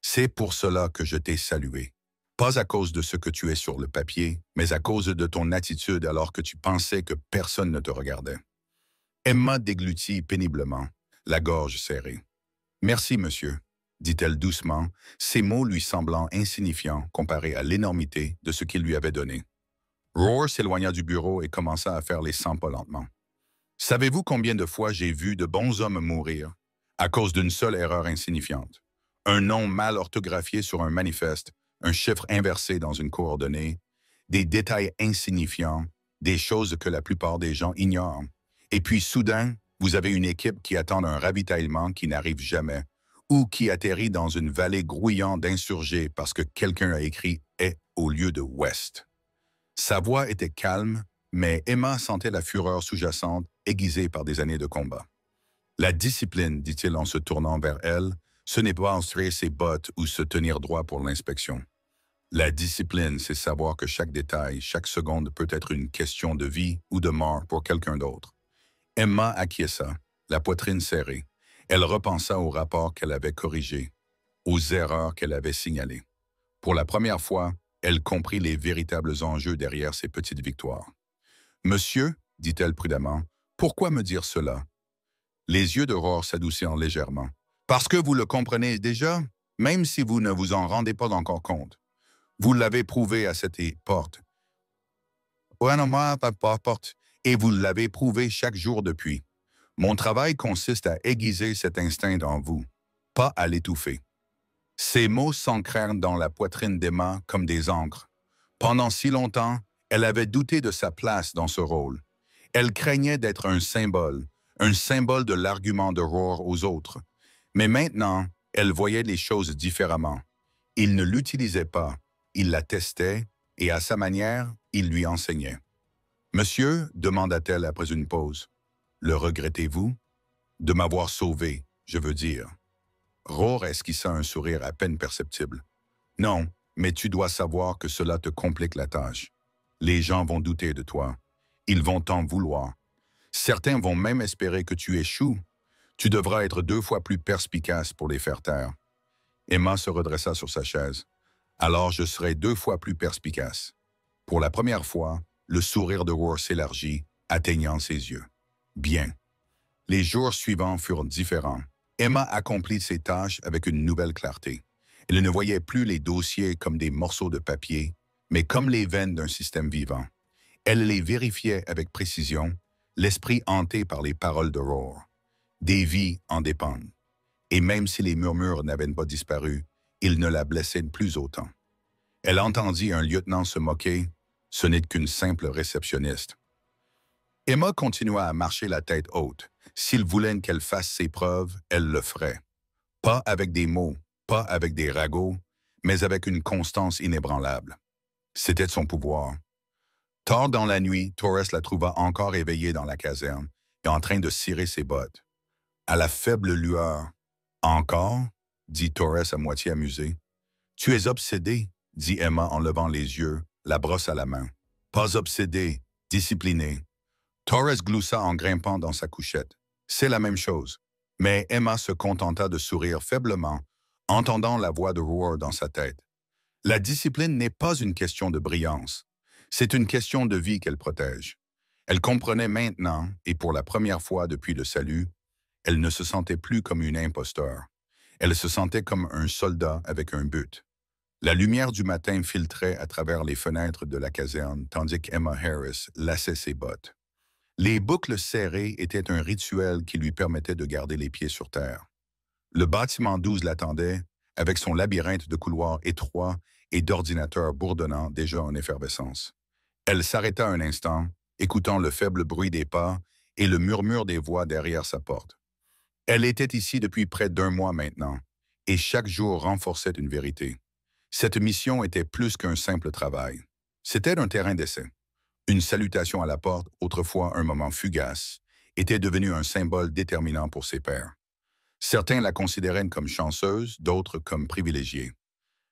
C'est pour cela que je t'ai salué. Pas à cause de ce que tu es sur le papier, mais à cause de ton attitude alors que tu pensais que personne ne te regardait. Emma déglutit péniblement, la gorge serrée. « Merci, monsieur, » dit-elle doucement, ses mots lui semblant insignifiants comparés à l'énormité de ce qu'il lui avait donné. Roar s'éloigna du bureau et commença à faire les 100 pas lentement. « Savez-vous combien de fois j'ai vu de bons hommes mourir à cause d'une seule erreur insignifiante? Un nom mal orthographié sur un manifeste, un chiffre inversé dans une coordonnée, des détails insignifiants, des choses que la plupart des gens ignorent. Et puis soudain, vous avez une équipe qui attend un ravitaillement qui n'arrive jamais, ou qui atterrit dans une vallée grouillante d'insurgés parce que quelqu'un a écrit « est » au lieu de « ouest ». Sa voix était calme, mais Emma sentait la fureur sous-jacente, aiguisée par des années de combat. « La discipline, dit-il en se tournant vers elle, ce n'est pas enserrer ses bottes ou se tenir droit pour l'inspection. La discipline, c'est savoir que chaque détail, chaque seconde peut être une question de vie ou de mort pour quelqu'un d'autre. » Emma acquiesça, la poitrine serrée. Elle repensa au rapport qu'elle avait corrigé, aux erreurs qu'elle avait signalées. Pour la première fois, elle comprit les véritables enjeux derrière ces petites victoires. « Monsieur, dit-elle prudemment, pourquoi me dire cela? » Les yeux d'Aurore s'adoucirent légèrement. « Parce que vous le comprenez déjà, même si vous ne vous en rendez pas encore compte. Vous l'avez prouvé à cette porte. Et vous l'avez prouvé chaque jour depuis. Mon travail consiste à aiguiser cet instinct en vous, pas à l'étouffer. » Ces mots s'ancrèrent dans la poitrine d'Emma comme des encres. Pendant si longtemps, elle avait douté de sa place dans ce rôle. Elle craignait d'être un symbole de l'argument d'Aurore aux autres. Mais maintenant, elle voyait les choses différemment. Il ne l'utilisait pas, il la testait, et à sa manière, il lui enseignait. « Monsieur, demanda-t-elle après une pause, le regrettez-vous? De m'avoir sauvé, je veux dire. » Roar esquissa un sourire à peine perceptible. « Non, mais tu dois savoir que cela te complique la tâche. Les gens vont douter de toi. Ils vont t'en vouloir. Certains vont même espérer que tu échoues. Tu devras être 2 fois plus perspicace pour les faire taire. » Emma se redressa sur sa chaise. « Alors je serai 2 fois plus perspicace. » Pour la première fois, le sourire de Roar s'élargit, atteignant ses yeux. « Bien. » Les jours suivants furent différents. Emma accomplit ses tâches avec une nouvelle clarté. Elle ne voyait plus les dossiers comme des morceaux de papier, mais comme les veines d'un système vivant. Elle les vérifiait avec précision, l'esprit hanté par les paroles d'Aurore. Des vies en dépendent. Et même si les murmures n'avaient pas disparu, ils ne la blessaient plus autant. Elle entendit un lieutenant se moquer. Ce n'est qu'une simple réceptionniste. Emma continua à marcher la tête haute. S'il voulait qu'elle fasse ses preuves, elle le ferait. Pas avec des mots, pas avec des ragots, mais avec une constance inébranlable. C'était son pouvoir. Tard dans la nuit, Torres la trouva encore éveillée dans la caserne et en train de cirer ses bottes. À la faible lueur. « Encore ?» dit Torres à moitié amusé. « Tu es obsédé » dit Emma en levant les yeux, la brosse à la main. « Pas obsédé, discipliné. » Torres gloussa en grimpant dans sa couchette. C'est la même chose. Mais Emma se contenta de sourire faiblement, entendant la voix de Roar dans sa tête. La discipline n'est pas une question de brillance. C'est une question de vie qu'elle protège. Elle comprenait maintenant, et pour la première fois depuis le salut, elle ne se sentait plus comme une imposteur. Elle se sentait comme un soldat avec un but. La lumière du matin filtrait à travers les fenêtres de la caserne, tandis qu'Emma Harris lassait ses bottes. Les boucles serrées étaient un rituel qui lui permettait de garder les pieds sur terre. Le bâtiment 12 l'attendait, avec son labyrinthe de couloirs étroits et d'ordinateurs bourdonnants déjà en effervescence. Elle s'arrêta un instant, écoutant le faible bruit des pas et le murmure des voix derrière sa porte. Elle était ici depuis près d'1 mois maintenant, et chaque jour renforçait une vérité. Cette mission était plus qu'un simple travail. C'était un terrain d'essai. Une salutation à la porte, autrefois un moment fugace, était devenue un symbole déterminant pour ses pairs. Certains la considéraient comme chanceuse, d'autres comme privilégiée.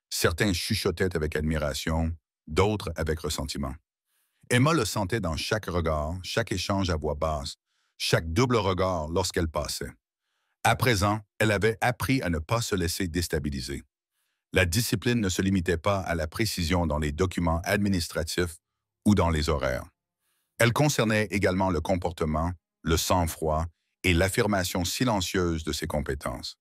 Certains chuchotaient avec admiration, d'autres avec ressentiment. Emma le sentait dans chaque regard, chaque échange à voix basse, chaque double regard lorsqu'elle passait. À présent, elle avait appris à ne pas se laisser déstabiliser. La discipline ne se limitait pas à la précision dans les documents administratifs ou dans les horaires. Elle concernait également le comportement, le sang-froid et l'affirmation silencieuse de ses compétences.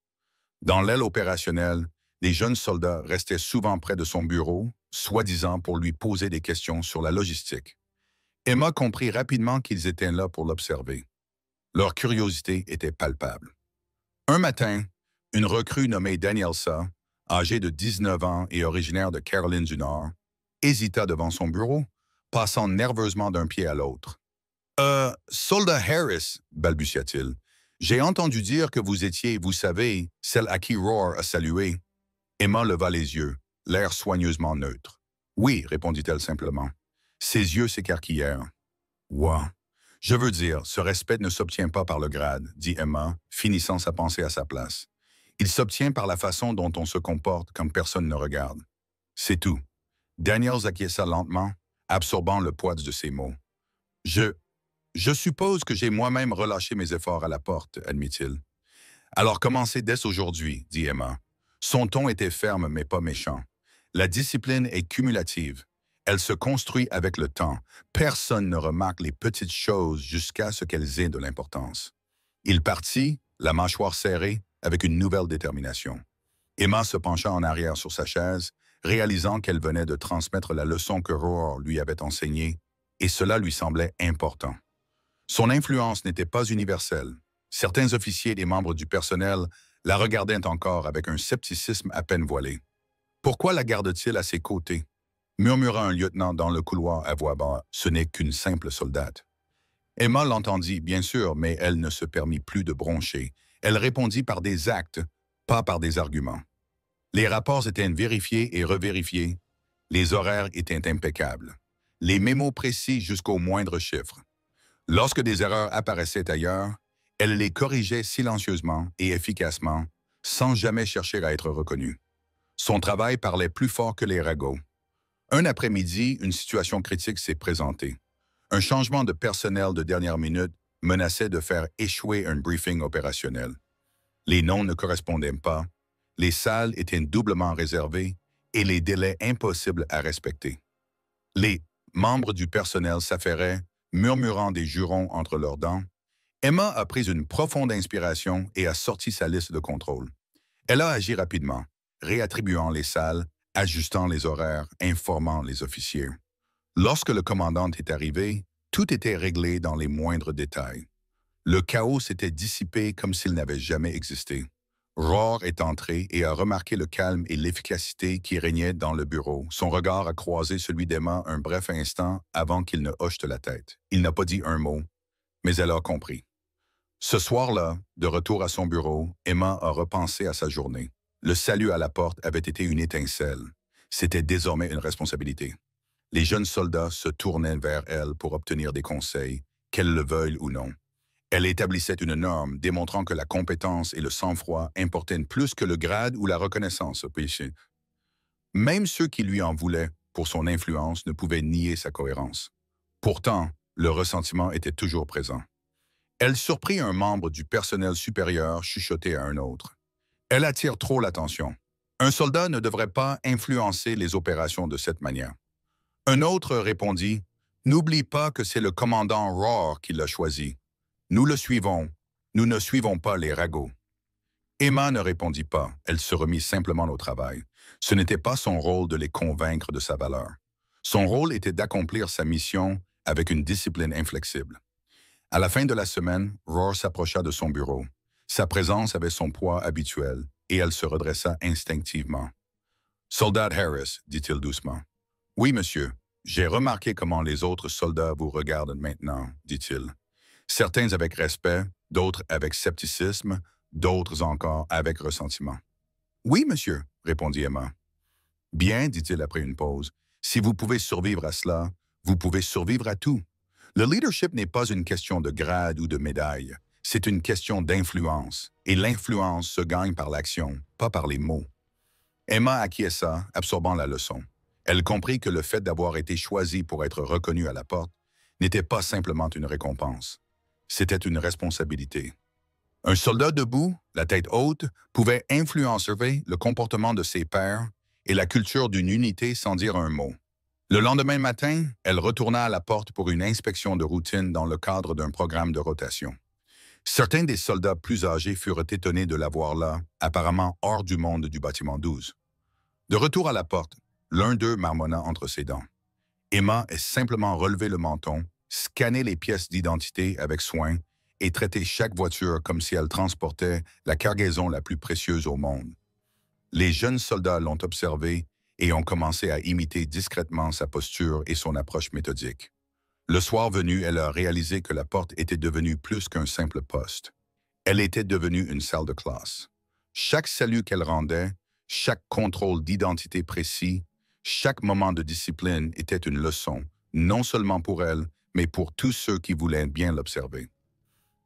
Dans l'aile opérationnelle, les jeunes soldats restaient souvent près de son bureau, soi-disant pour lui poser des questions sur la logistique. Emma comprit rapidement qu'ils étaient là pour l'observer. Leur curiosité était palpable. Un matin, une recrue nommée Danielsa, âgée de 19 ans et originaire de Caroline du Nord, hésita devant son bureau, passant nerveusement d'un pied à l'autre. « Soldat Harris, balbutia-t-il, j'ai entendu dire que vous étiez, vous savez, celle à qui Roar a salué. » Emma leva les yeux, l'air soigneusement neutre. « Oui, répondit-elle simplement. » Ses yeux s'écarquillèrent. « Ouah. Je veux dire, ce respect ne s'obtient pas par le grade, dit Emma, finissant sa pensée à sa place. Il s'obtient par la façon dont on se comporte quand personne ne regarde. C'est tout. » Daniels acquiesça lentement, absorbant le poids de ses mots. « Je suppose que j'ai moi-même relâché mes efforts à la porte, admit-il. Alors commencez dès aujourd'hui, dit Emma. Son ton était ferme mais pas méchant. La discipline est cumulative. Elle se construit avec le temps. Personne ne remarque les petites choses jusqu'à ce qu'elles aient de l'importance. Il partit, la mâchoire serrée, avec une nouvelle détermination. Emma se pencha en arrière sur sa chaise, réalisant qu'elle venait de transmettre la leçon que Roar lui avait enseignée, et cela lui semblait important. Son influence n'était pas universelle. Certains officiers et membres du personnel la regardaient encore avec un scepticisme à peine voilé. « Pourquoi la garde-t-il à ses côtés ?» murmura un lieutenant dans le couloir à voix basse. « Ce n'est qu'une simple soldate. » Emma l'entendit, bien sûr, mais elle ne se permit plus de broncher. Elle répondit par des actes, pas par des arguments. Les rapports étaient vérifiés et revérifiés. Les horaires étaient impeccables. Les mémos précis jusqu'au moindre chiffre. Lorsque des erreurs apparaissaient ailleurs, elle les corrigeait silencieusement et efficacement, sans jamais chercher à être reconnue. Son travail parlait plus fort que les ragots. Un après-midi, une situation critique s'est présentée. Un changement de personnel de dernière minute menaçait de faire échouer un briefing opérationnel. Les noms ne correspondaient pas, les salles étaient doublement réservées et les délais impossibles à respecter. Les membres du personnel s'affairaient, murmurant des jurons entre leurs dents. Emma a pris une profonde inspiration et a sorti sa liste de contrôle. Elle a agi rapidement, réattribuant les salles, ajustant les horaires, informant les officiers. Lorsque le commandant est arrivé, tout était réglé dans les moindres détails. Le chaos s'était dissipé comme s'il n'avait jamais existé. Roar est entré et a remarqué le calme et l'efficacité qui régnaient dans le bureau. Son regard a croisé celui d'Emma un bref instant avant qu'il ne hoche la tête. Il n'a pas dit un mot, mais elle a compris. Ce soir-là, de retour à son bureau, Emma a repensé à sa journée. Le salut à la porte avait été une étincelle. C'était désormais une responsabilité. Les jeunes soldats se tournaient vers elle pour obtenir des conseils, qu'elles le veuillent ou non. Elle établissait une norme démontrant que la compétence et le sang-froid importaient plus que le grade ou la reconnaissance. Même ceux qui lui en voulaient pour son influence ne pouvaient nier sa cohérence. Pourtant, le ressentiment était toujours présent. Elle surprit un membre du personnel supérieur chuchoter à un autre. Elle attire trop l'attention. Un soldat ne devrait pas influencer les opérations de cette manière. Un autre répondit, « N'oublie pas que c'est le commandant Roar qui l'a choisi. Nous le suivons. Nous ne suivons pas les ragots. » Emma ne répondit pas. Elle se remit simplement au travail. Ce n'était pas son rôle de les convaincre de sa valeur. Son rôle était d'accomplir sa mission avec une discipline inflexible. À la fin de la semaine, Roar s'approcha de son bureau. Sa présence avait son poids habituel et elle se redressa instinctivement. « Soldat Harris, dit-il doucement. « Oui, monsieur. J'ai remarqué comment les autres soldats vous regardent maintenant, dit-il. Certains avec respect, d'autres avec scepticisme, d'autres encore avec ressentiment. « Oui, monsieur, répondit Emma. « Bien, dit-il après une pause, si vous pouvez survivre à cela, vous pouvez survivre à tout. Le leadership n'est pas une question de grade ou de médaille, c'est une question d'influence, et l'influence se gagne par l'action, pas par les mots. » Emma acquiesça, absorbant la leçon. Elle comprit que le fait d'avoir été choisie pour être reconnue à la porte n'était pas simplement une récompense. C'était une responsabilité. Un soldat debout, la tête haute, pouvait influencer le comportement de ses pairs et la culture d'une unité sans dire un mot. Le lendemain matin, elle retourna à la porte pour une inspection de routine dans le cadre d'un programme de rotation. Certains des soldats plus âgés furent étonnés de la voir là, apparemment hors du monde du bâtiment 12. De retour à la porte, l'un d'eux marmonna entre ses dents. Emma a simplement relevé le menton, scanné les pièces d'identité avec soin et traité chaque voiture comme si elle transportait la cargaison la plus précieuse au monde. Les jeunes soldats l'ont observée et ont commencé à imiter discrètement sa posture et son approche méthodique. Le soir venu, elle a réalisé que la porte était devenue plus qu'un simple poste. Elle était devenue une salle de classe. Chaque salut qu'elle rendait, chaque contrôle d'identité précis, chaque moment de discipline était une leçon, non seulement pour elle, mais pour tous ceux qui voulaient bien l'observer.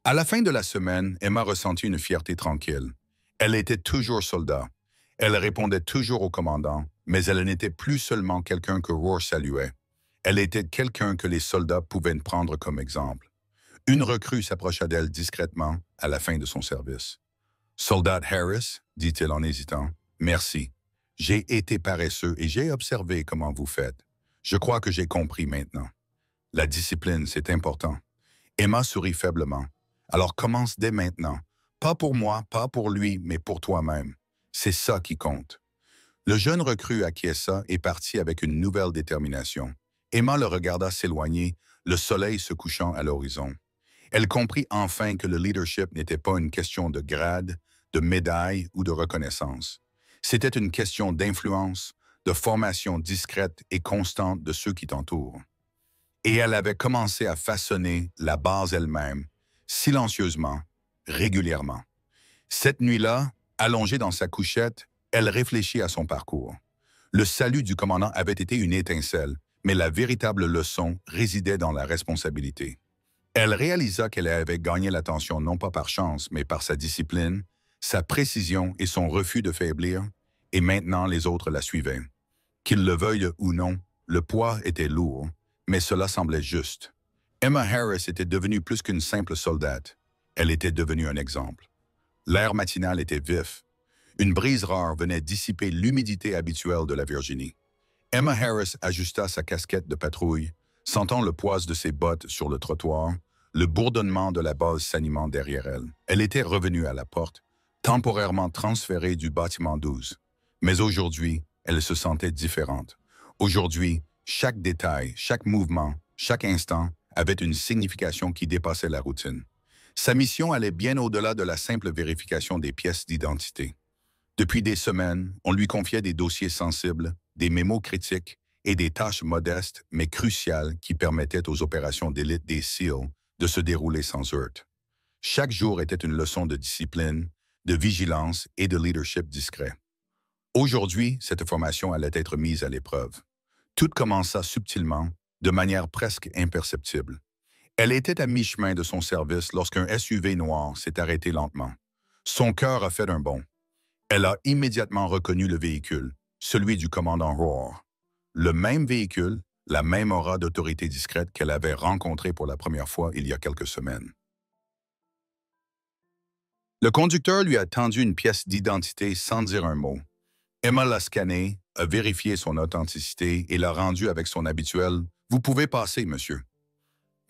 À la fin de la semaine, Emma ressentit une fierté tranquille. Elle était toujours soldat. Elle répondait toujours au commandant, mais elle n'était plus seulement quelqu'un que Roar saluait. Elle était quelqu'un que les soldats pouvaient prendre comme exemple. Une recrue s'approcha d'elle discrètement à la fin de son service. « Soldat Harris, dit-il en hésitant, « merci. J'ai été paresseux et j'ai observé comment vous faites. Je crois que j'ai compris maintenant. La discipline, c'est important. Emma sourit faiblement. Alors commence dès maintenant. Pas pour moi, pas pour lui, mais pour toi-même. C'est ça qui compte. Le jeune recrue acquiesça et partit avec une nouvelle détermination. Emma le regarda s'éloigner, le soleil se couchant à l'horizon. Elle comprit enfin que le leadership n'était pas une question de grade, de médaille ou de reconnaissance. C'était une question d'influence, de formation discrète et constante de ceux qui t'entourent. Et elle avait commencé à façonner la base elle-même, silencieusement, régulièrement. Cette nuit-là, allongée dans sa couchette, elle réfléchit à son parcours. Le salut du commandant avait été une étincelle, mais la véritable leçon résidait dans la responsabilité. Elle réalisa qu'elle avait gagné l'attention non pas par chance, mais par sa discipline, sa précision et son refus de faiblir, et maintenant les autres la suivaient. Qu'ils le veuillent ou non, le poids était lourd, mais cela semblait juste. Emma Harris était devenue plus qu'une simple soldate. Elle était devenue un exemple. L'air matinal était vif. Une brise rare venait dissiper l'humidité habituelle de la Virginie. Emma Harris ajusta sa casquette de patrouille, sentant le poids de ses bottes sur le trottoir, le bourdonnement de la base s'animant derrière elle. Elle était revenue à la porte, temporairement transférée du bâtiment 12. Mais aujourd'hui, elle se sentait différente. Aujourd'hui, chaque détail, chaque mouvement, chaque instant avait une signification qui dépassait la routine. Sa mission allait bien au-delà de la simple vérification des pièces d'identité. Depuis des semaines, on lui confiait des dossiers sensibles, des mémos critiques et des tâches modestes mais cruciales qui permettaient aux opérations d'élite des SEAL de se dérouler sans heurts. Chaque jour était une leçon de discipline, de vigilance et de leadership discret. Aujourd'hui, cette formation allait être mise à l'épreuve. Tout commença subtilement, de manière presque imperceptible. Elle était à mi-chemin de son service lorsqu'un SUV noir s'est arrêté lentement. Son cœur a fait un bond. Elle a immédiatement reconnu le véhicule, celui du commandant Rohr. Le même véhicule, la même aura d'autorité discrète qu'elle avait rencontrée pour la première fois il y a quelques semaines. Le conducteur lui a tendu une pièce d'identité sans dire un mot. Emma l'a scanné, a vérifié son authenticité et l'a rendu avec son habituel « Vous pouvez passer, monsieur ».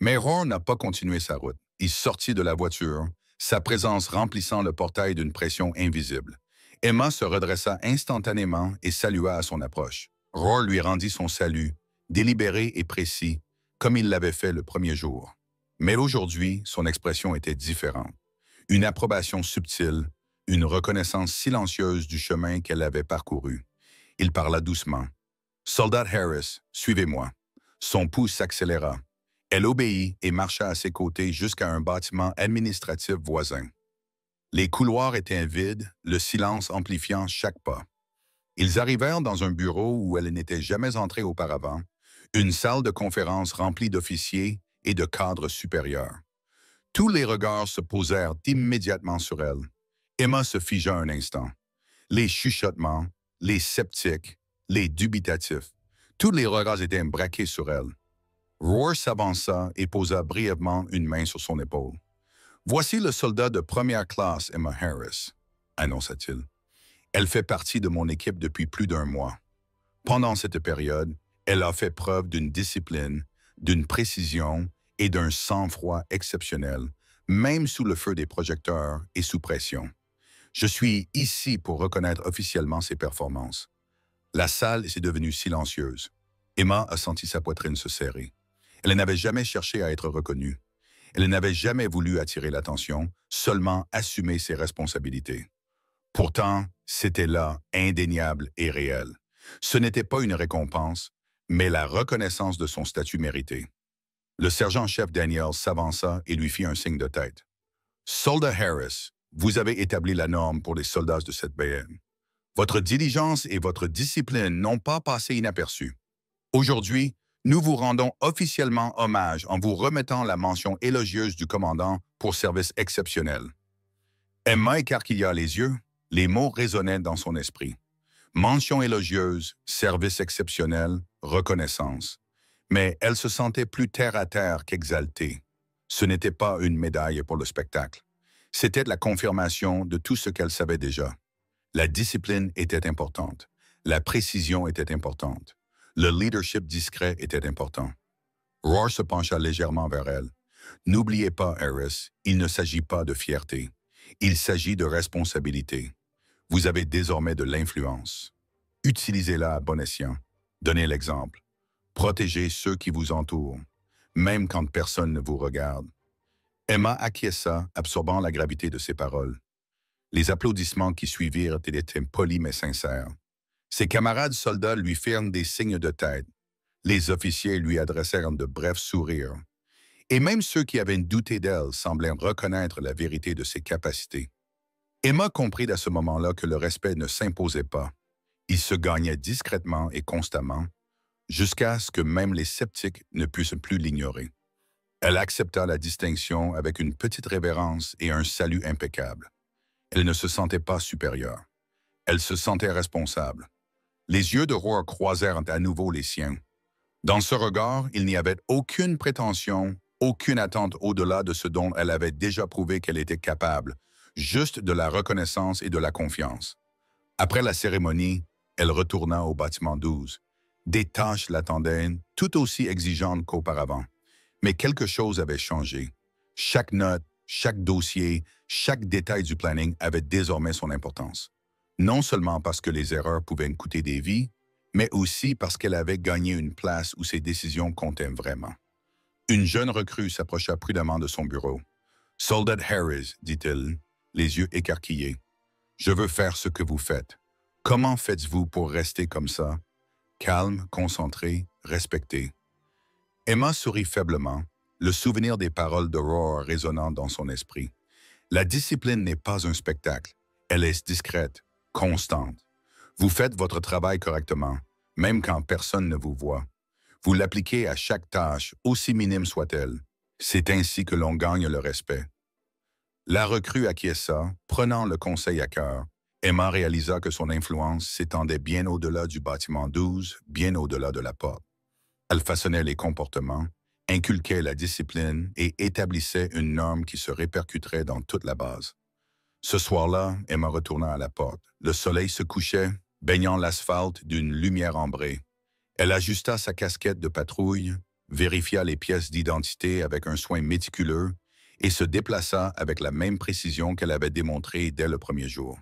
Mais Rohr n'a pas continué sa route. Il sortit de la voiture, sa présence remplissant le portail d'une pression invisible. Emma se redressa instantanément et salua à son approche. Rohr lui rendit son salut, délibéré et précis, comme il l'avait fait le premier jour. Mais aujourd'hui, son expression était différente. Une approbation subtile, une reconnaissance silencieuse du chemin qu'elle avait parcouru. Il parla doucement. « Soldat Harris, suivez-moi. » Son pouls s'accéléra. Elle obéit et marcha à ses côtés jusqu'à un bâtiment administratif voisin. Les couloirs étaient vides, le silence amplifiant chaque pas. Ils arrivèrent dans un bureau où elle n'était jamais entrée auparavant, une salle de conférence remplie d'officiers et de cadres supérieurs. Tous les regards se posèrent immédiatement sur elle. Emma se figea un instant. Les chuchotements, les sceptiques, les dubitatifs, tous les regards étaient braqués sur elle. Rohr s'avança et posa brièvement une main sur son épaule. « Voici le soldat de première classe, Emma Harris, » annonça-t-il. « Elle fait partie de mon équipe depuis plus d'un mois. Pendant cette période, elle a fait preuve d'une discipline, d'une précision et d'un sang-froid exceptionnel, même sous le feu des projecteurs et sous pression. Je suis ici pour reconnaître officiellement ses performances. » La salle s'est devenue silencieuse. Emma a senti sa poitrine se serrer. Elle n'avait jamais cherché à être reconnue. Elle n'avait jamais voulu attirer l'attention, seulement assumer ses responsabilités. Pourtant, c'était là, indéniable et réel. Ce n'était pas une récompense, mais la reconnaissance de son statut mérité. Le sergent-chef Daniel s'avança et lui fit un signe de tête. « Soldat Harris, vous avez établi la norme pour les soldats de cette BN. Votre diligence et votre discipline n'ont pas passé inaperçues. Aujourd'hui, nous vous rendons officiellement hommage en vous remettant la mention élogieuse du commandant pour service exceptionnel. » Emma écarquilla les yeux, les mots résonnaient dans son esprit. Mention élogieuse, service exceptionnel, reconnaissance. Mais elle se sentait plus terre-à-terre qu'exaltée. Ce n'était pas une médaille pour le spectacle. C'était la confirmation de tout ce qu'elle savait déjà. La discipline était importante. La précision était importante. Le leadership discret était important. Roar se pencha légèrement vers elle. N'oubliez pas, Harris, il ne s'agit pas de fierté. Il s'agit de responsabilité. Vous avez désormais de l'influence. Utilisez-la à bon escient. Donnez l'exemple. Protégez ceux qui vous entourent, même quand personne ne vous regarde. Emma acquiesça, absorbant la gravité de ses paroles. Les applaudissements qui suivirent étaient polis mais sincères. Ses camarades soldats lui firent des signes de tête. Les officiers lui adressèrent de brefs sourires. Et même ceux qui avaient douté d'elle semblaient reconnaître la vérité de ses capacités. Emma comprit à ce moment-là que le respect ne s'imposait pas. Il se gagnait discrètement et constamment, jusqu'à ce que même les sceptiques ne puissent plus l'ignorer. Elle accepta la distinction avec une petite révérence et un salut impeccable. Elle ne se sentait pas supérieure. Elle se sentait responsable. Les yeux de Roar croisèrent à nouveau les siens. Dans ce regard, il n'y avait aucune prétention, aucune attente au-delà de ce dont elle avait déjà prouvé qu'elle était capable, juste de la reconnaissance et de la confiance. Après la cérémonie, elle retourna au bâtiment 12. Des tâches l'attendaient, tout aussi exigeantes qu'auparavant. Mais quelque chose avait changé. Chaque note, chaque dossier, chaque détail du planning avait désormais son importance. Non seulement parce que les erreurs pouvaient coûter des vies, mais aussi parce qu'elle avait gagné une place où ses décisions comptaient vraiment. Une jeune recrue s'approcha prudemment de son bureau. « Soldat Harris, dit-il, les yeux écarquillés. Je veux faire ce que vous faites. Comment faites-vous pour rester comme ça? Calme, concentré, respecté. » Emma sourit faiblement, le souvenir des paroles de Roar résonnant dans son esprit. La discipline n'est pas un spectacle. Elle est discrète, constante. Vous faites votre travail correctement, même quand personne ne vous voit. Vous l'appliquez à chaque tâche, aussi minime soit-elle. C'est ainsi que l'on gagne le respect. La recrue acquiesça, prenant le conseil à cœur. Emma réalisa que son influence s'étendait bien au-delà du bâtiment 12, bien au-delà de la porte. Elle façonnait les comportements, inculquait la discipline et établissait une norme qui se répercuterait dans toute la base. Ce soir-là, Emma retourna à la porte. Le soleil se couchait, baignant l'asphalte d'une lumière ambrée. Elle ajusta sa casquette de patrouille, vérifia les pièces d'identité avec un soin méticuleux et se déplaça avec la même précision qu'elle avait démontrée dès le premier jour.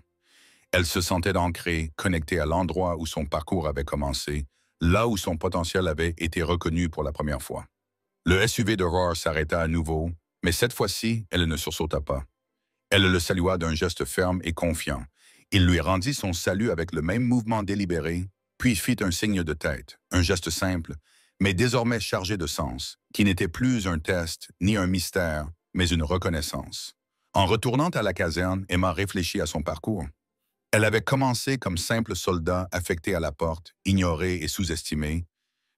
Elle se sentait ancrée, connectée à l'endroit où son parcours avait commencé, là où son potentiel avait été reconnu pour la première fois. Le SUV de Roar s'arrêta à nouveau, mais cette fois-ci, elle ne sursauta pas. Elle le salua d'un geste ferme et confiant. Il lui rendit son salut avec le même mouvement délibéré, puis fit un signe de tête, un geste simple, mais désormais chargé de sens, qui n'était plus un test ni un mystère, mais une reconnaissance. En retournant à la caserne, Emma réfléchit à son parcours. Elle avait commencé comme simple soldat affecté à la porte, ignoré et sous-estimé,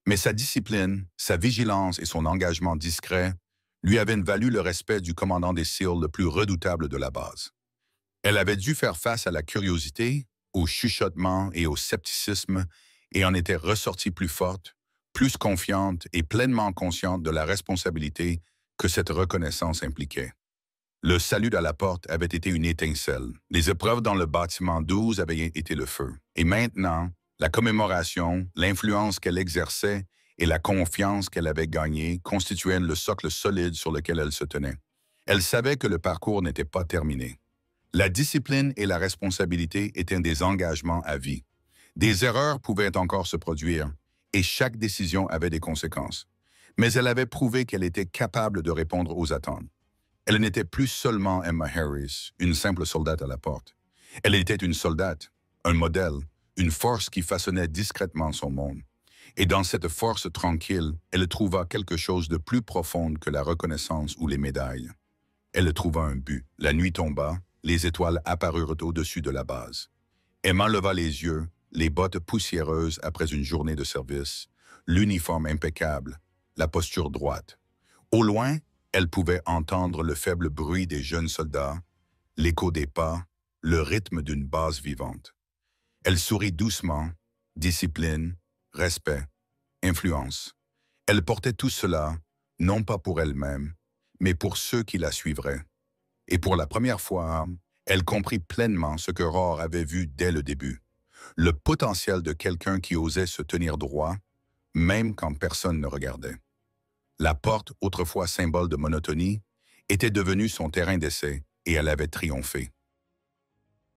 mais sa discipline, sa vigilance et son engagement discret lui avaient valu le respect du commandant des SEAL le plus redoutable de la base. Elle avait dû faire face à la curiosité, au chuchotement et au scepticisme et en était ressortie plus forte, plus confiante et pleinement consciente de la responsabilité que cette reconnaissance impliquait. Le salut à la porte avait été une étincelle. Les épreuves dans le bâtiment 12 avaient été le feu. Et maintenant, la commémoration, l'influence qu'elle exerçait et la confiance qu'elle avait gagnée constituaient le socle solide sur lequel elle se tenait. Elle savait que le parcours n'était pas terminé. La discipline et la responsabilité étaient des engagements à vie. Des erreurs pouvaient encore se produire, et chaque décision avait des conséquences. Mais elle avait prouvé qu'elle était capable de répondre aux attentes. Elle n'était plus seulement Emma Harris, une simple soldate à la porte. Elle était une soldate, un modèle, une force qui façonnait discrètement son monde. Et dans cette force tranquille, elle trouva quelque chose de plus profond que la reconnaissance ou les médailles. Elle trouva un but. La nuit tomba, les étoiles apparurent au-dessus de la base. Emma leva les yeux, les bottes poussiéreuses après une journée de service, l'uniforme impeccable, la posture droite. Au loin, elle pouvait entendre le faible bruit des jeunes soldats, l'écho des pas, le rythme d'une base vivante. Elle sourit doucement, discipline, respect, influence. Elle portait tout cela, non pas pour elle-même, mais pour ceux qui la suivraient. Et pour la première fois, elle comprit pleinement ce que Roar avait vu dès le début. le potentiel de quelqu'un qui osait se tenir droit, même quand personne ne regardait. La porte, autrefois symbole de monotonie, était devenue son terrain d'essai et elle avait triomphé.